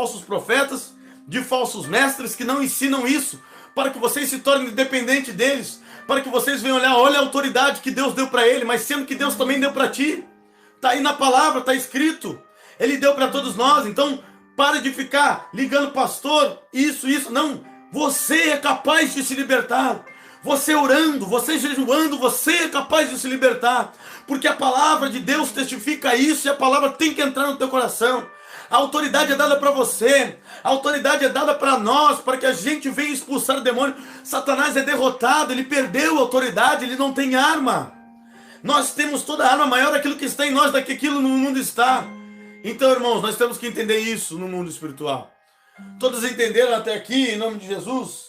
falsos profetas, de falsos mestres que não ensinam isso, para que vocês se tornem dependentes deles, para que vocês venham olhar, olha a autoridade que Deus deu para ele, mas sendo que Deus também deu para ti. Está aí na palavra, está escrito. Ele deu para todos nós. Então, para de ficar ligando, pastor, isso. Não, você é capaz de se libertar. Você orando, você jejuando, você é capaz de se libertar. Porque a palavra de Deus testifica isso e a palavra tem que entrar no teu coração. A autoridade é dada para você, a autoridade é dada para nós, para que a gente venha expulsar o demônio. Satanás é derrotado, ele perdeu a autoridade, ele não tem arma. Nós temos toda a arma maior daquilo que está em nós, do que aquilo no mundo está. Então, irmãos, nós temos que entender isso no mundo espiritual. Todos entenderam até aqui, em nome de Jesus?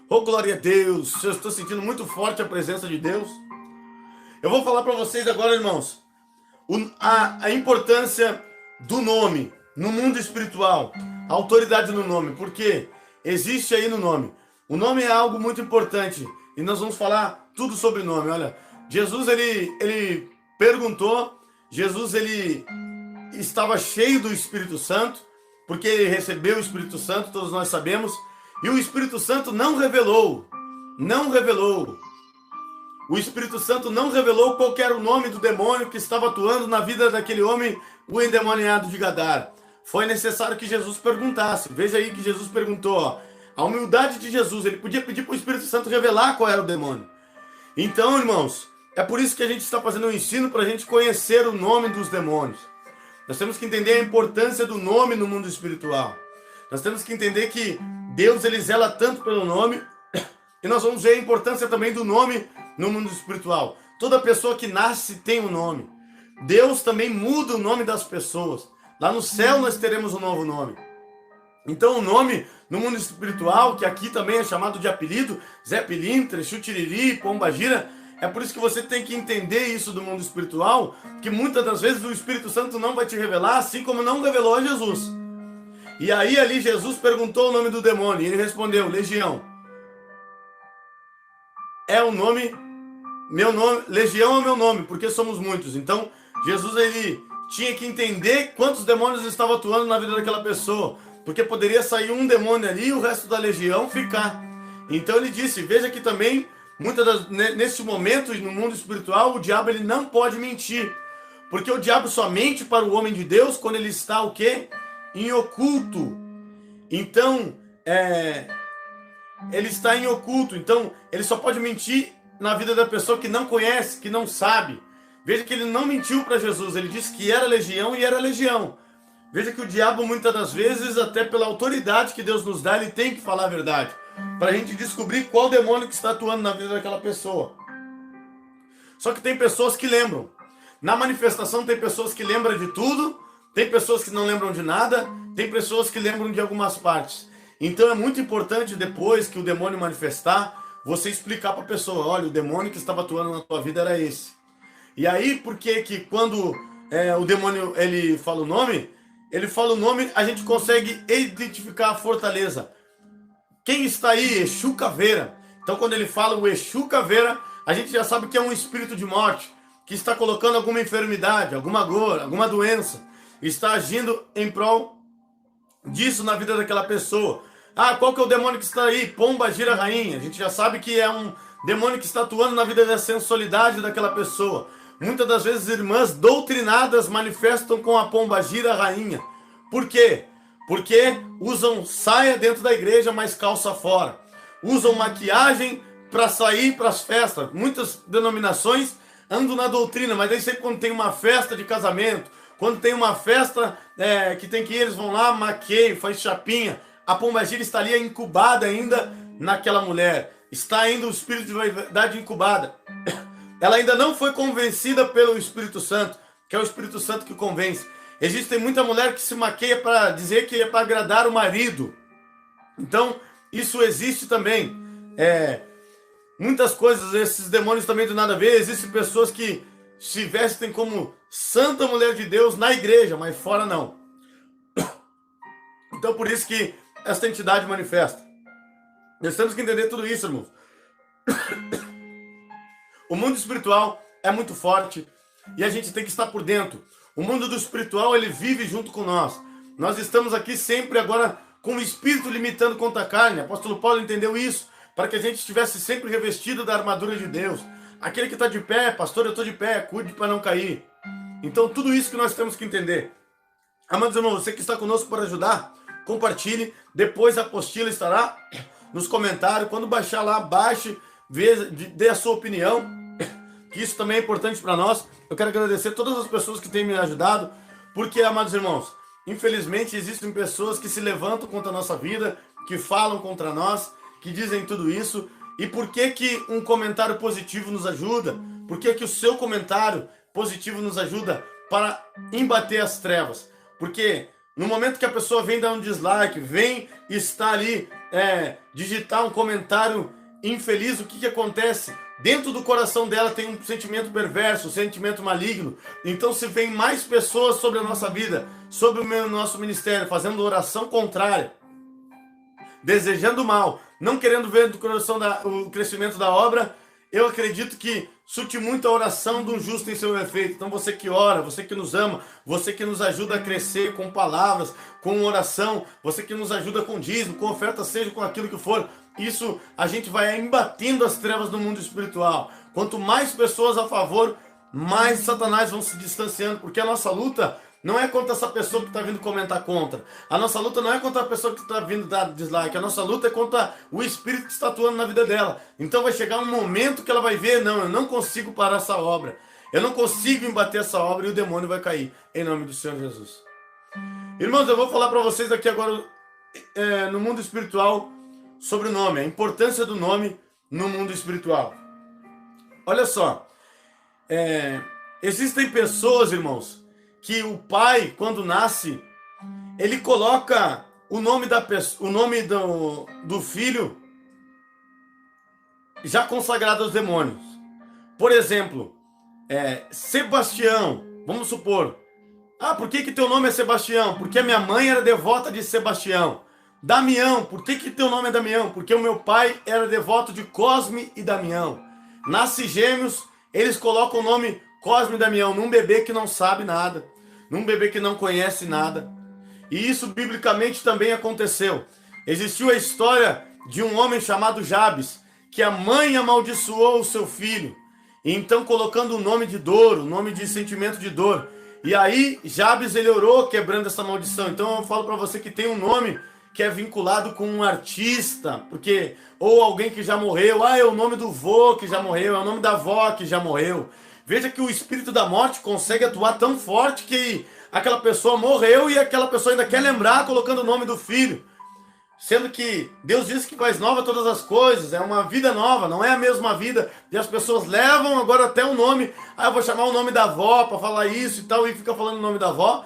Oh, glória a Deus, eu estou sentindo muito forte a presença de Deus. Eu vou falar para vocês agora, irmãos, a importância do nome no mundo espiritual, a autoridade no nome, porque existe aí no nome. O nome é algo muito importante e nós vamos falar tudo sobre o nome. Olha, Jesus ele perguntou, Jesus ele estava cheio do Espírito Santo, porque ele recebeu o Espírito Santo, todos nós sabemos, e o Espírito Santo não revelou. O Espírito Santo não revelou qual era o nome do demônio que estava atuando na vida daquele homem, o endemoniado de Gadara. Foi necessário que Jesus perguntasse. Veja aí que Jesus perguntou, ó, a humildade de Jesus, ele podia pedir para o Espírito Santo revelar qual era o demônio. Então, irmãos, é por isso que a gente está fazendo um ensino para a gente conhecer o nome dos demônios. Nós temos que entender a importância do nome no mundo espiritual. Nós temos que entender que Deus ele zela tanto pelo nome, e nós vamos ver a importância também do nome no mundo espiritual. Toda pessoa que nasce tem um nome. Deus também muda o nome das pessoas. Lá no céu nós teremos um novo nome. Então o nome no mundo espiritual, que aqui também é chamado de apelido, Zé Pilintra, Chutiriri, Pombagira, é por isso que você tem que entender isso do mundo espiritual, que muitas das vezes o Espírito Santo não vai te revelar, assim como não revelou a Jesus. E aí ali Jesus perguntou o nome do demônio, e ele respondeu, Legião. É o nome, meu nome, Legião é o meu nome, porque somos muitos. Então Jesus ele tinha que entender quantos demônios estavam atuando na vida daquela pessoa, porque poderia sair um demônio ali e o resto da legião ficar. Então ele disse, veja que também, nesse momento, no mundo espiritual, o diabo ele não pode mentir. Porque o diabo só mente para o homem de Deus quando ele está o quê? Em oculto. Então, ele está em oculto. Então, ele só pode mentir na vida da pessoa que não conhece, que não sabe. Veja que ele não mentiu para Jesus. Ele disse que era legião e era legião. Veja que o diabo, muitas das vezes, até pela autoridade que Deus nos dá, ele tem que falar a verdade. Para a gente descobrir qual demônio que está atuando na vida daquela pessoa. Só que tem pessoas que lembram. Na manifestação tem pessoas que lembram de tudo, tem pessoas que não lembram de nada, tem pessoas que lembram de algumas partes. Então é muito importante, depois que o demônio manifestar, você explicar para a pessoa, olha, o demônio que estava atuando na tua vida era esse. E aí, por que que quando o demônio ele fala o nome, a gente consegue identificar a fortaleza. Quem está aí? Exu Caveira. Então quando ele fala o Exu Caveira, a gente já sabe que é um espírito de morte, que está colocando alguma enfermidade, alguma dor, alguma doença, está agindo em prol disso na vida daquela pessoa. Ah, qual que é o demônio que está aí? Pombagira Rainha. A gente já sabe que é um demônio que está atuando na vida da sensualidade daquela pessoa. Muitas das vezes irmãs doutrinadas manifestam com a Pombagira Rainha. Por quê? Porque usam saia dentro da igreja, mas calça fora. Usam maquiagem para sair para as festas. Muitas denominações andam na doutrina, mas aí sempre quando tem uma festa de casamento, quando tem uma festa que tem que ir, eles vão lá, maqueiam, faz chapinha. A pombagira está ali incubada ainda naquela mulher. Está ainda o espírito de vaidade incubada. Ela ainda não foi convencida pelo Espírito Santo, que é o Espírito Santo que convence. Existe muita mulher que se maqueia para dizer que é para agradar o marido. Então, isso existe também. Muitas coisas, esses demônios também do nada a ver. Existem pessoas que se vestem como santa mulher de Deus na igreja, mas fora não. Então, por isso que essa entidade manifesta. Nós temos que entender tudo isso, irmãos. O mundo espiritual é muito forte e a gente tem que estar por dentro. O mundo do espiritual, ele vive junto com nós. Nós estamos aqui sempre agora com o espírito limitando contra a carne. O apóstolo Paulo entendeu isso, para que a gente estivesse sempre revestido da armadura de Deus. Aquele que está de pé, pastor, eu estou de pé, cuide para não cair. Então, tudo isso que nós temos que entender. Amados irmãos, você que está conosco para ajudar, compartilhe. Depois a apostila estará nos comentários. Quando baixar lá, baixe, dê a sua opinião, que isso também é importante para nós. Eu quero agradecer a todas as pessoas que têm me ajudado, porque, amados irmãos, infelizmente existem pessoas que se levantam contra a nossa vida, que falam contra nós, que dizem tudo isso. E por que que um comentário positivo nos ajuda? Por que que o seu comentário positivo nos ajuda para embater as trevas? Porque no momento que a pessoa vem dar um dislike, vem estar ali, digitar um comentário infeliz, o que que acontece? Dentro do coração dela tem um sentimento perverso, um sentimento maligno. Então, se vem mais pessoas sobre a nossa vida, sobre o nosso ministério, fazendo oração contrária, desejando mal, não querendo ver do coração o crescimento da obra, eu acredito que surte muito a oração do justo em seu efeito. Então você que ora, você que nos ama, você que nos ajuda a crescer com palavras, com oração, você que nos ajuda com dízimo, com oferta, seja com aquilo que for, isso a gente vai embatendo as trevas do mundo espiritual. Quanto mais pessoas a favor, mais Satanás vão se distanciando, porque a nossa luta não é contra essa pessoa que está vindo comentar contra. A nossa luta não é contra a pessoa que está vindo dar dislike. A nossa luta é contra o espírito que está atuando na vida dela. Então vai chegar um momento que ela vai ver, não, eu não consigo parar essa obra. Eu não consigo embater essa obra e o demônio vai cair. Em nome do Senhor Jesus. Irmãos, eu vou falar para vocês aqui agora, no mundo espiritual, sobre o nome. A importância do nome no mundo espiritual. Olha só. Existem pessoas, irmãos, que o pai, quando nasce, ele coloca o nome do filho já consagrado aos demônios. Por exemplo, Sebastião, vamos supor. Por que teu nome é Sebastião? Porque a minha mãe era devota de Sebastião. Damião, por que teu nome é Damião? Porque o meu pai era devoto de Cosme e Damião. Nasce gêmeos, eles colocam o nome Cosme e Damião num bebê que não sabe nada, num bebê que não conhece nada. E isso biblicamente também aconteceu. Existiu a história de um homem chamado Jabes, que a mãe amaldiçoou o seu filho, e então colocando o nome de dor, o nome de sentimento de dor. E aí Jabes, ele orou quebrando essa maldição. Então eu falo para você que tem um nome que é vinculado com um artista, porque ou alguém que já morreu, é o nome do vô que já morreu, é o nome da avó que já morreu. Veja que o espírito da morte consegue atuar tão forte que aquela pessoa morreu e aquela pessoa ainda quer lembrar colocando o nome do filho. Sendo que Deus disse que faz nova todas as coisas, é uma vida nova, não é a mesma vida. E as pessoas levam agora até o nome, eu vou chamar o nome da avó para falar isso e tal, e fica falando o nome da avó.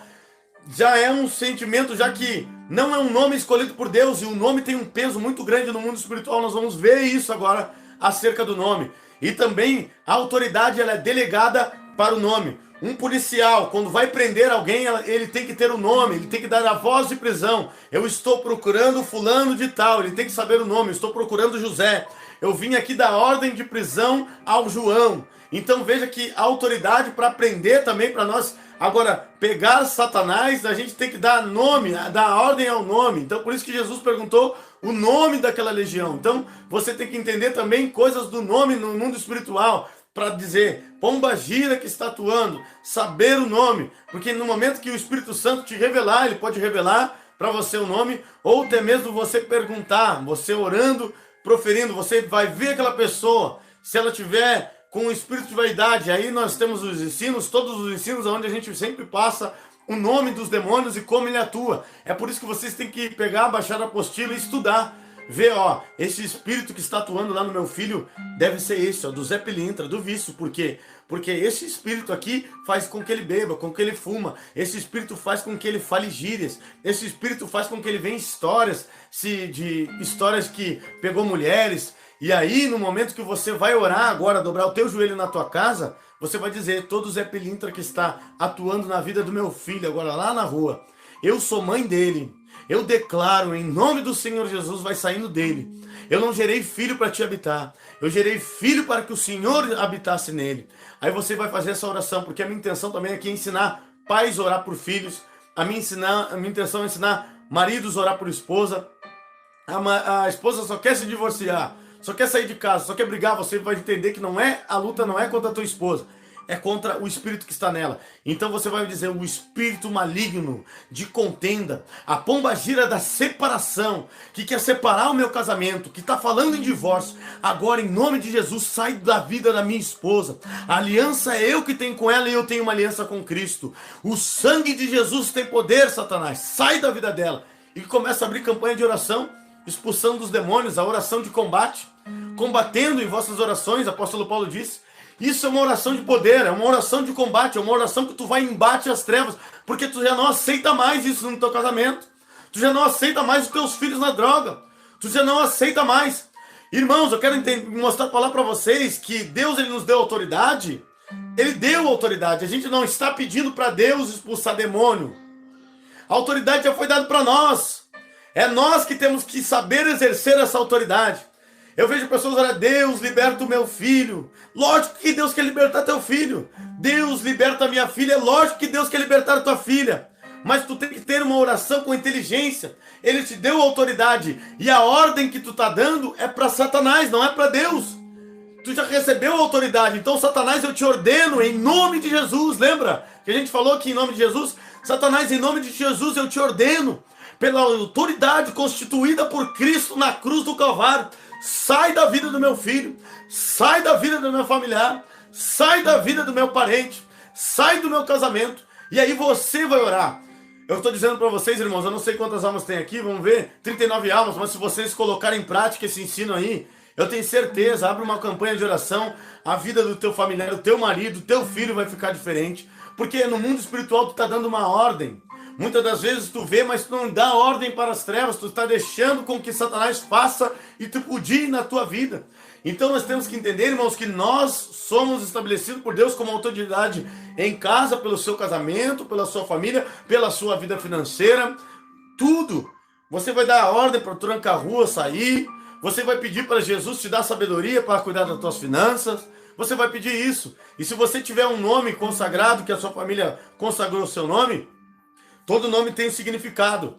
Já é um sentimento, já que não é um nome escolhido por Deus, e o nome tem um peso muito grande no mundo espiritual. Nós vamos ver isso agora acerca do nome. E também a autoridade, ela é delegada para o nome. Um policial, quando vai prender alguém, ele tem que ter o nome, ele tem que dar a voz de prisão. Eu estou procurando fulano de tal, ele tem que saber o nome. Eu estou procurando José. Eu vim aqui dar ordem de prisão ao João. Então veja que a autoridade para prender também, para nós agora pegar Satanás, a gente tem que dar nome, dar ordem ao nome. Então por isso que Jesus perguntou o nome daquela legião. Então você tem que entender também coisas do nome no mundo espiritual, para dizer, pomba gira que está atuando, saber o nome, porque no momento que o Espírito Santo te revelar, ele pode revelar para você o nome, ou até mesmo você perguntar, você orando, proferindo, você vai ver aquela pessoa, se ela tiver com um espírito de vaidade. Aí nós temos os ensinos, todos os ensinos onde a gente sempre passa o nome dos demônios e como ele atua. É por isso que vocês têm que pegar, baixar a apostila e estudar. Ver, esse espírito que está atuando lá no meu filho deve ser esse, do Zé Pilintra, do vício. Por quê? Porque esse espírito aqui faz com que ele beba, com que ele fuma. Esse espírito faz com que ele fale gírias. Esse espírito faz com que ele venha histórias que pegou mulheres. E aí, no momento que você vai orar agora, dobrar o teu joelho na tua casa, você vai dizer, todo Zé Pilintra que está atuando na vida do meu filho agora lá na rua, eu sou mãe dele. Eu declaro, em nome do Senhor Jesus, vai saindo dele. Eu não gerei filho para te habitar. Eu gerei filho para que o Senhor habitasse nele. Aí você vai fazer essa oração, porque a minha intenção também aqui é ensinar pais orar por filhos, a minha intenção é ensinar maridos a orar por esposa. A esposa só quer se divorciar, só quer sair de casa, só quer brigar, você vai entender que a luta não é contra a tua esposa, é contra o espírito que está nela. Então você vai dizer, o espírito maligno de contenda, a pombagira da separação, que quer separar o meu casamento, que está falando em divórcio, agora em nome de Jesus, sai da vida da minha esposa. A aliança é eu que tenho com ela e eu tenho uma aliança com Cristo. O sangue de Jesus tem poder, Satanás, sai da vida dela. E começa a abrir campanha de oração, expulsando os demônios, a oração de combate, combatendo em vossas orações, o apóstolo Paulo disse. Isso é uma oração de poder, é uma oração de combate, é uma oração que tu vai em embate às trevas, porque tu já não aceita mais isso no teu casamento, tu já não aceita mais os teus filhos na droga, tu já não aceita mais. Irmãos, eu quero falar para vocês que Deus, ele nos deu autoridade, ele deu autoridade, a gente não está pedindo para Deus expulsar demônio, a autoridade já foi dada para nós, é nós que temos que saber exercer essa autoridade. Eu vejo pessoas orando, Deus, liberta o meu filho. Lógico que Deus quer libertar teu filho. Deus, liberta a minha filha. É lógico que Deus quer libertar a tua filha. Mas tu tem que ter uma oração com inteligência. Ele te deu autoridade. E a ordem que tu está dando é para Satanás, não é para Deus. Tu já recebeu a autoridade. Então, Satanás, eu te ordeno em nome de Jesus. Lembra que a gente falou que em nome de Jesus? Satanás, em nome de Jesus, eu te ordeno. Pela autoridade constituída por Cristo na cruz do Calvário. Sai da vida do meu filho, sai da vida do meu familiar, sai da vida do meu parente, sai do meu casamento, e aí você vai orar. Eu estou dizendo para vocês, irmãos, eu não sei quantas almas tem aqui, vamos ver, 39 almas, mas se vocês colocarem em prática esse ensino aí, eu tenho certeza, abre uma campanha de oração, a vida do teu familiar, do teu marido, do teu filho vai ficar diferente, porque no mundo espiritual tu está dando uma ordem. Muitas das vezes tu vê, mas tu não dá ordem para as trevas, tu está deixando com que Satanás faça e tu pudir na tua vida. Então nós temos que entender, irmãos, que nós somos estabelecidos por Deus como autoridade em casa, pelo seu casamento, pela sua família, pela sua vida financeira, tudo. Você vai dar a ordem para o tranca-rua sair, você vai pedir para Jesus te dar sabedoria para cuidar das tuas finanças, você vai pedir isso. E se você tiver um nome consagrado, que a sua família consagrou o seu nome, todo nome tem um significado.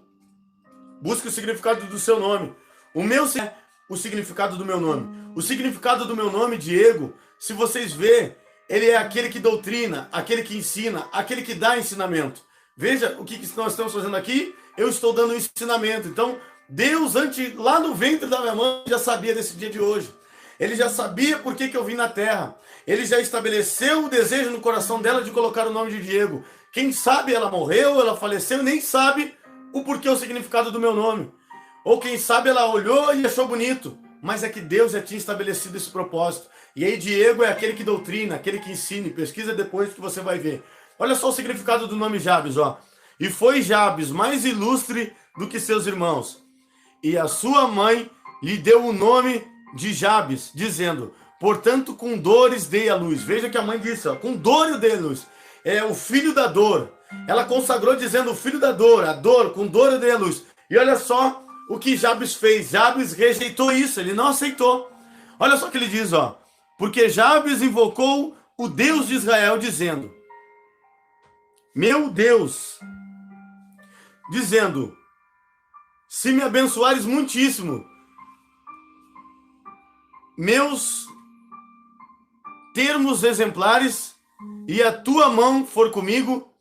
Busque o significado do seu nome. O meu é o significado do meu nome. O significado do meu nome, Diego, se vocês verem, ele é aquele que doutrina, aquele que ensina, aquele que dá ensinamento. Veja o que nós estamos fazendo aqui. Eu estou dando ensinamento. Então, Deus, lá no ventre da minha mãe, já sabia desse dia de hoje. Ele já sabia por que eu vim na terra. Ele já estabeleceu o desejo no coração dela de colocar o nome de Diego. Quem sabe ela morreu, ela faleceu e nem sabe o porquê, o significado do meu nome. Ou quem sabe ela olhou e achou bonito. Mas é que Deus já tinha estabelecido esse propósito. E aí Diego é aquele que doutrina, aquele que ensina. Pesquisa depois que você vai ver. Olha só o significado do nome Jabes, ó. E foi Jabes mais ilustre do que seus irmãos. E a sua mãe lhe deu o nome de Jabes, dizendo, portanto com dores dei a luz. Veja que a mãe disse, ó, com dor eu dei a luz. É o filho da dor. Ela consagrou dizendo o filho da dor, a dor, com dor eu dei a luz. E olha só o que Jabes fez. Jabes rejeitou isso, ele não aceitou. Olha só o que ele diz, ó. Porque Jabes invocou o Deus de Israel, dizendo, meu Deus, dizendo, se me abençoares muitíssimo, meus termos exemplares, e a tua mão for comigo,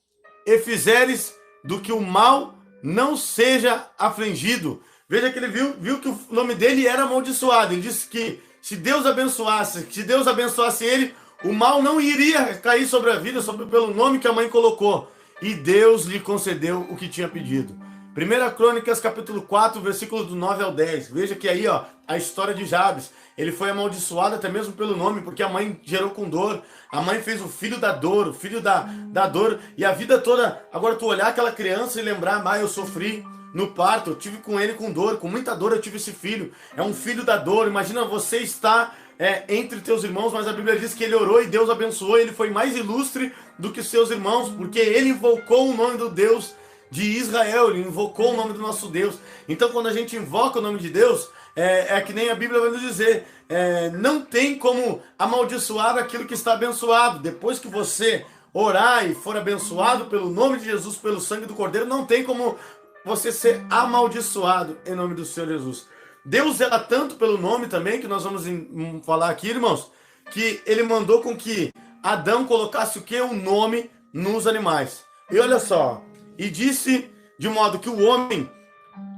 e fizeres do que o mal não seja afligido. Veja que ele viu que o nome dele era amaldiçoado. Ele disse que se Deus abençoasse ele, o mal não iria cair sobre a vida, pelo nome que a mãe colocou. E Deus lhe concedeu o que tinha pedido. 1 Crônicas, capítulo 4, versículo do 9 ao 10. Veja que aí, ó, a história de Jabes. Ele foi amaldiçoado até mesmo pelo nome, porque a mãe gerou com dor. A mãe fez o filho da dor, o filho da dor. E a vida toda, agora tu olhar aquela criança e lembrar, eu sofri no parto, eu tive com ele com dor, com muita dor eu tive esse filho. É um filho da dor. Imagina você estar entre teus irmãos, mas a Bíblia diz que ele orou e Deus abençoou. Ele foi mais ilustre do que seus irmãos, porque ele invocou o nome do Deus de Israel, ele invocou o nome do nosso Deus. Então quando a gente invoca o nome de Deus, é que nem a Bíblia vai nos dizer, não tem como amaldiçoar aquilo que está abençoado. Depois que você orar e for abençoado pelo nome de Jesus, pelo sangue do Cordeiro, não tem como você ser amaldiçoado em nome do Senhor Jesus. Deus zela tanto pelo nome também, que nós vamos falar aqui, irmãos, que ele mandou com que Adão colocasse o quê? Um nome nos animais. E olha só, e disse de modo que o homem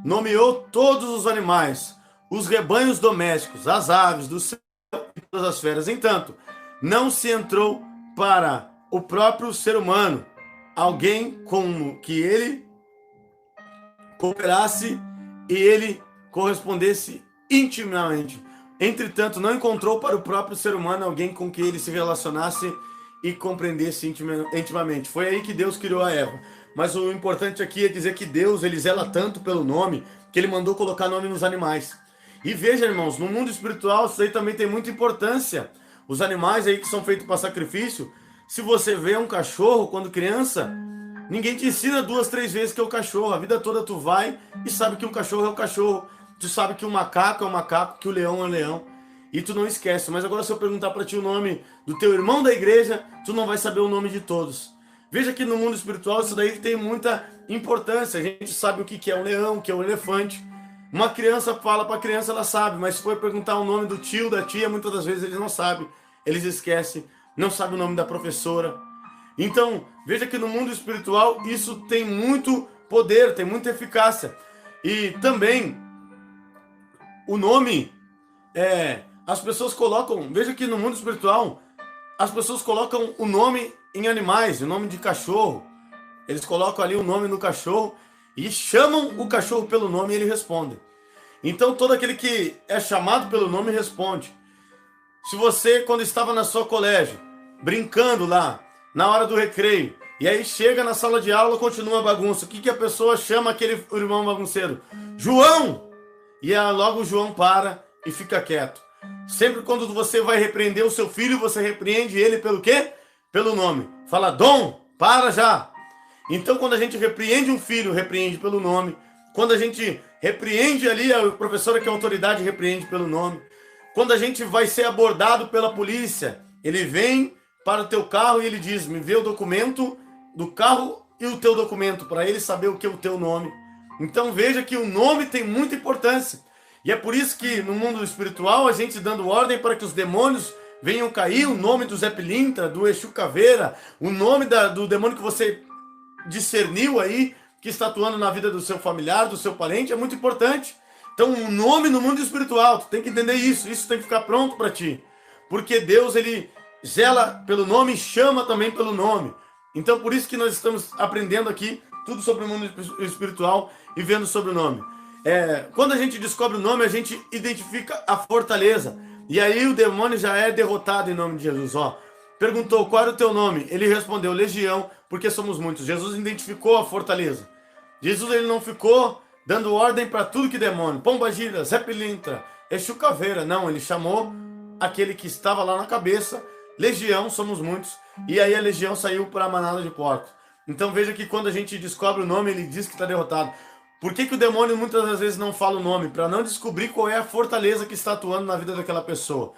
nomeou todos os animais, os rebanhos domésticos, as aves do céu e todas as feras. Entanto, não se entrou para o próprio ser humano alguém com que ele cooperasse e ele correspondesse intimamente. Entretanto, não encontrou para o próprio ser humano alguém com que ele se relacionasse e compreendesse intimamente. Foi aí que Deus criou a Eva. Mas o importante aqui é dizer que Deus, ele zela tanto pelo nome, que ele mandou colocar nome nos animais. E veja, irmãos, no mundo espiritual, isso aí também tem muita importância. Os animais aí que são feitos para sacrifício, se você vê um cachorro quando criança, ninguém te ensina 2, 3 vezes que é o cachorro. A vida toda tu vai e sabe que um cachorro é o cachorro. Tu sabe que o macaco é o macaco, que o leão é o leão. E tu não esquece. Mas agora se eu perguntar para ti o nome do teu irmão da igreja, tu não vai saber o nome de todos. Veja que no mundo espiritual isso daí tem muita importância. A gente sabe o que é um leão, o que é um elefante. Uma criança fala para a criança, ela sabe. Mas se for perguntar o nome do tio, da tia, muitas das vezes eles não sabem. Eles esquecem. Não sabem o nome da professora. Então, veja que no mundo espiritual isso tem muito poder, tem muita eficácia. E também o nome, as pessoas colocam, veja que no mundo espiritual, as pessoas colocam o nome em animais, o nome de cachorro. Eles colocam ali o nome no cachorro e chamam o cachorro pelo nome e ele responde. Então todo aquele que é chamado pelo nome responde. Se você, quando estava na sua colégio, brincando lá, na hora do recreio, e aí chega na sala de aula, continua a bagunça, o que a pessoa chama aquele irmão bagunceiro? João! E aí, logo o João para e fica quieto. Sempre quando você vai repreender o seu filho, você repreende ele pelo quê? Pelo nome. Fala, Dom, para já! Então quando a gente repreende um filho, repreende pelo nome. Quando a gente repreende ali, a professora que é autoridade repreende pelo nome. Quando a gente vai ser abordado pela polícia, ele vem para o teu carro e ele diz, me vê o documento do carro e o teu documento, para ele saber o que é o teu nome. Então veja que o nome tem muita importância. E é por isso que no mundo espiritual, a gente dando ordem para que os demônios venham cair, o nome do Zé Pilintra, do Exu Caveira, o nome do demônio que você discerniu aí, que está atuando na vida do seu familiar, do seu parente, é muito importante. Então o nome no mundo espiritual, tu tem que entender isso tem que ficar pronto para ti. Porque Deus, ele zela pelo nome e chama também pelo nome. Então por isso que nós estamos aprendendo aqui tudo sobre o mundo espiritual e vendo sobre o nome. Quando a gente descobre o nome, a gente identifica a fortaleza. E aí o demônio já é derrotado em nome de Jesus. Perguntou, qual era o teu nome? Ele respondeu, Legião, porque somos muitos. Jesus identificou a fortaleza. Jesus, ele não ficou dando ordem para tudo que demônio. Pombagira, Zé Pilintra, Exu Caveira. Não, ele chamou aquele que estava lá na cabeça. Legião, somos muitos. E aí a legião saiu para a manada de porcos. Então veja que quando a gente descobre o nome, ele diz que está derrotado. Por que o demônio muitas das vezes não fala o nome? Para não descobrir qual é a fortaleza que está atuando na vida daquela pessoa.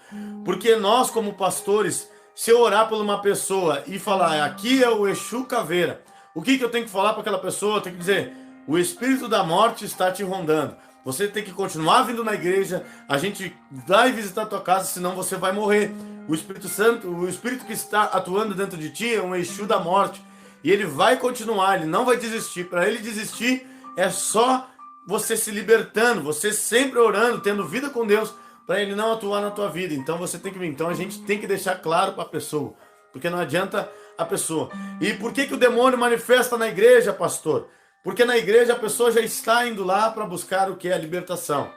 Porque nós, como pastores, se eu orar por uma pessoa e falar, aqui é o Exu Caveira, o que eu tenho que falar para aquela pessoa? Eu tenho que dizer, o espírito da morte está te rondando. Você tem que continuar vindo na igreja, a gente vai visitar a tua casa, senão você vai morrer. O Espírito Santo, o espírito que está atuando dentro de ti é um Exu da morte. E ele vai continuar, ele não vai desistir. Para ele desistir, é só você se libertando, você sempre orando, tendo vida com Deus, para ele não atuar na tua vida. Então você tem que vir. Então a gente tem que deixar claro para a pessoa, porque não adianta a pessoa. E por que o demônio manifesta na igreja, pastor? Porque na igreja a pessoa já está indo lá para buscar o que é a libertação.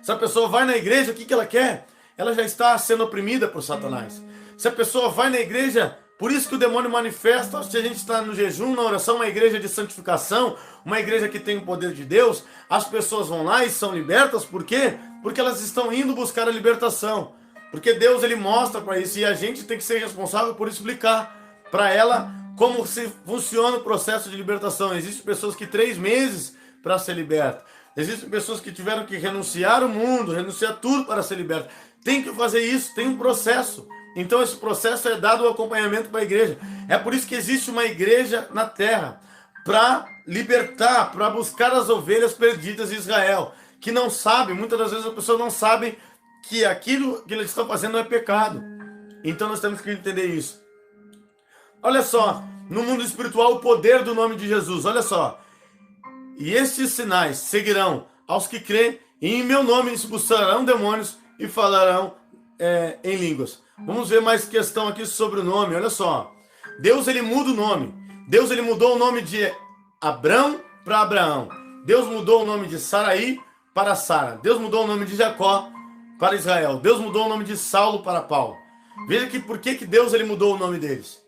Se a pessoa vai na igreja, o que ela quer? Ela já está sendo oprimida por Satanás. Se a pessoa vai na igreja, por isso que o demônio manifesta, se a gente está no jejum, na oração, uma igreja de santificação, uma igreja que tem o poder de Deus, as pessoas vão lá e são libertas, por quê? Porque elas estão indo buscar a libertação. Porque Deus, ele mostra para isso, e a gente tem que ser responsável por explicar para ela como se funciona o processo de libertação. Existem pessoas que 3 meses para ser liberta. Existem pessoas que tiveram que renunciar ao mundo, renunciar tudo para ser liberta. Tem que fazer isso, tem um processo. Então esse processo é dado o acompanhamento para a igreja. É por isso que existe uma igreja na terra, para libertar, para buscar as ovelhas perdidas de Israel, que não sabem, muitas das vezes as pessoas não sabem que aquilo que eles estão fazendo é pecado. Então nós temos que entender isso. Olha só, no mundo espiritual o poder do nome de Jesus, olha só. E estes sinais seguirão aos que creem, e em meu nome expulsarão demônios e falarão em línguas. Vamos ver mais questão aqui sobre o nome, olha só. Deus, ele muda o nome. Deus, ele mudou o nome de Abrão para Abraão. Deus mudou o nome de Saraí para Sara. Deus mudou o nome de Jacó para Israel. Deus mudou o nome de Saulo para Paulo. Veja que por que Deus, ele mudou o nome deles.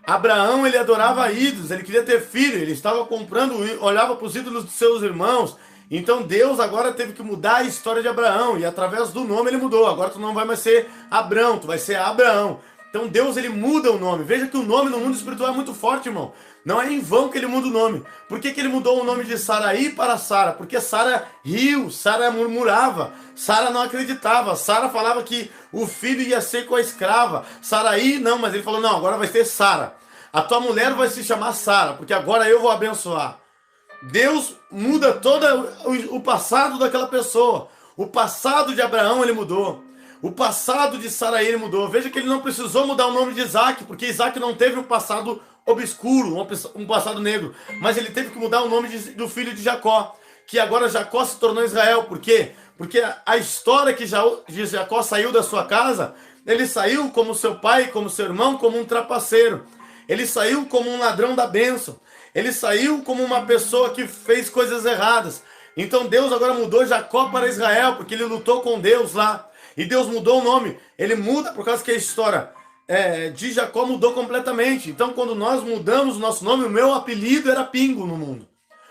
Abraão, ele adorava ídolos, ele queria ter filho, ele estava comprando, olhava para os ídolos de seus irmãos. Então Deus agora teve que mudar a história de Abraão, e através do nome ele mudou. Agora tu não vai mais ser Abrão, tu vai ser Abraão. Então Deus, ele muda o nome. Veja que o nome no mundo espiritual é muito forte, irmão. Não é em vão que ele muda o nome. Por que ele mudou o nome de Saraí para Sara? Porque Sara riu, Sara murmurava, Sara não acreditava, Sara falava que o filho ia ser com a escrava. Saraí não, mas ele falou, não, agora vai ser Sara. A tua mulher vai se chamar Sara, porque agora eu vou abençoar. Deus muda todo o passado daquela pessoa. O passado de Abraão, ele mudou. O passado de Saraí, ele mudou. Veja que ele não precisou mudar o nome de Isaac, porque Isaac não teve um passado obscuro, um passado negro. Mas ele teve que mudar o nome do filho de Jacó, que agora Jacó se tornou Israel. Por quê? Porque a história que Jacó saiu da sua casa, ele saiu como seu pai, como seu irmão, como um trapaceiro. Ele saiu como um ladrão da bênção. Ele saiu como uma pessoa que fez coisas erradas. Então Deus agora mudou Jacó para Israel, porque ele lutou com Deus lá. E Deus mudou o nome. Ele muda por causa que a história de Jacó mudou completamente. Então quando nós mudamos o nosso nome, o meu apelido era Pingo no mundo.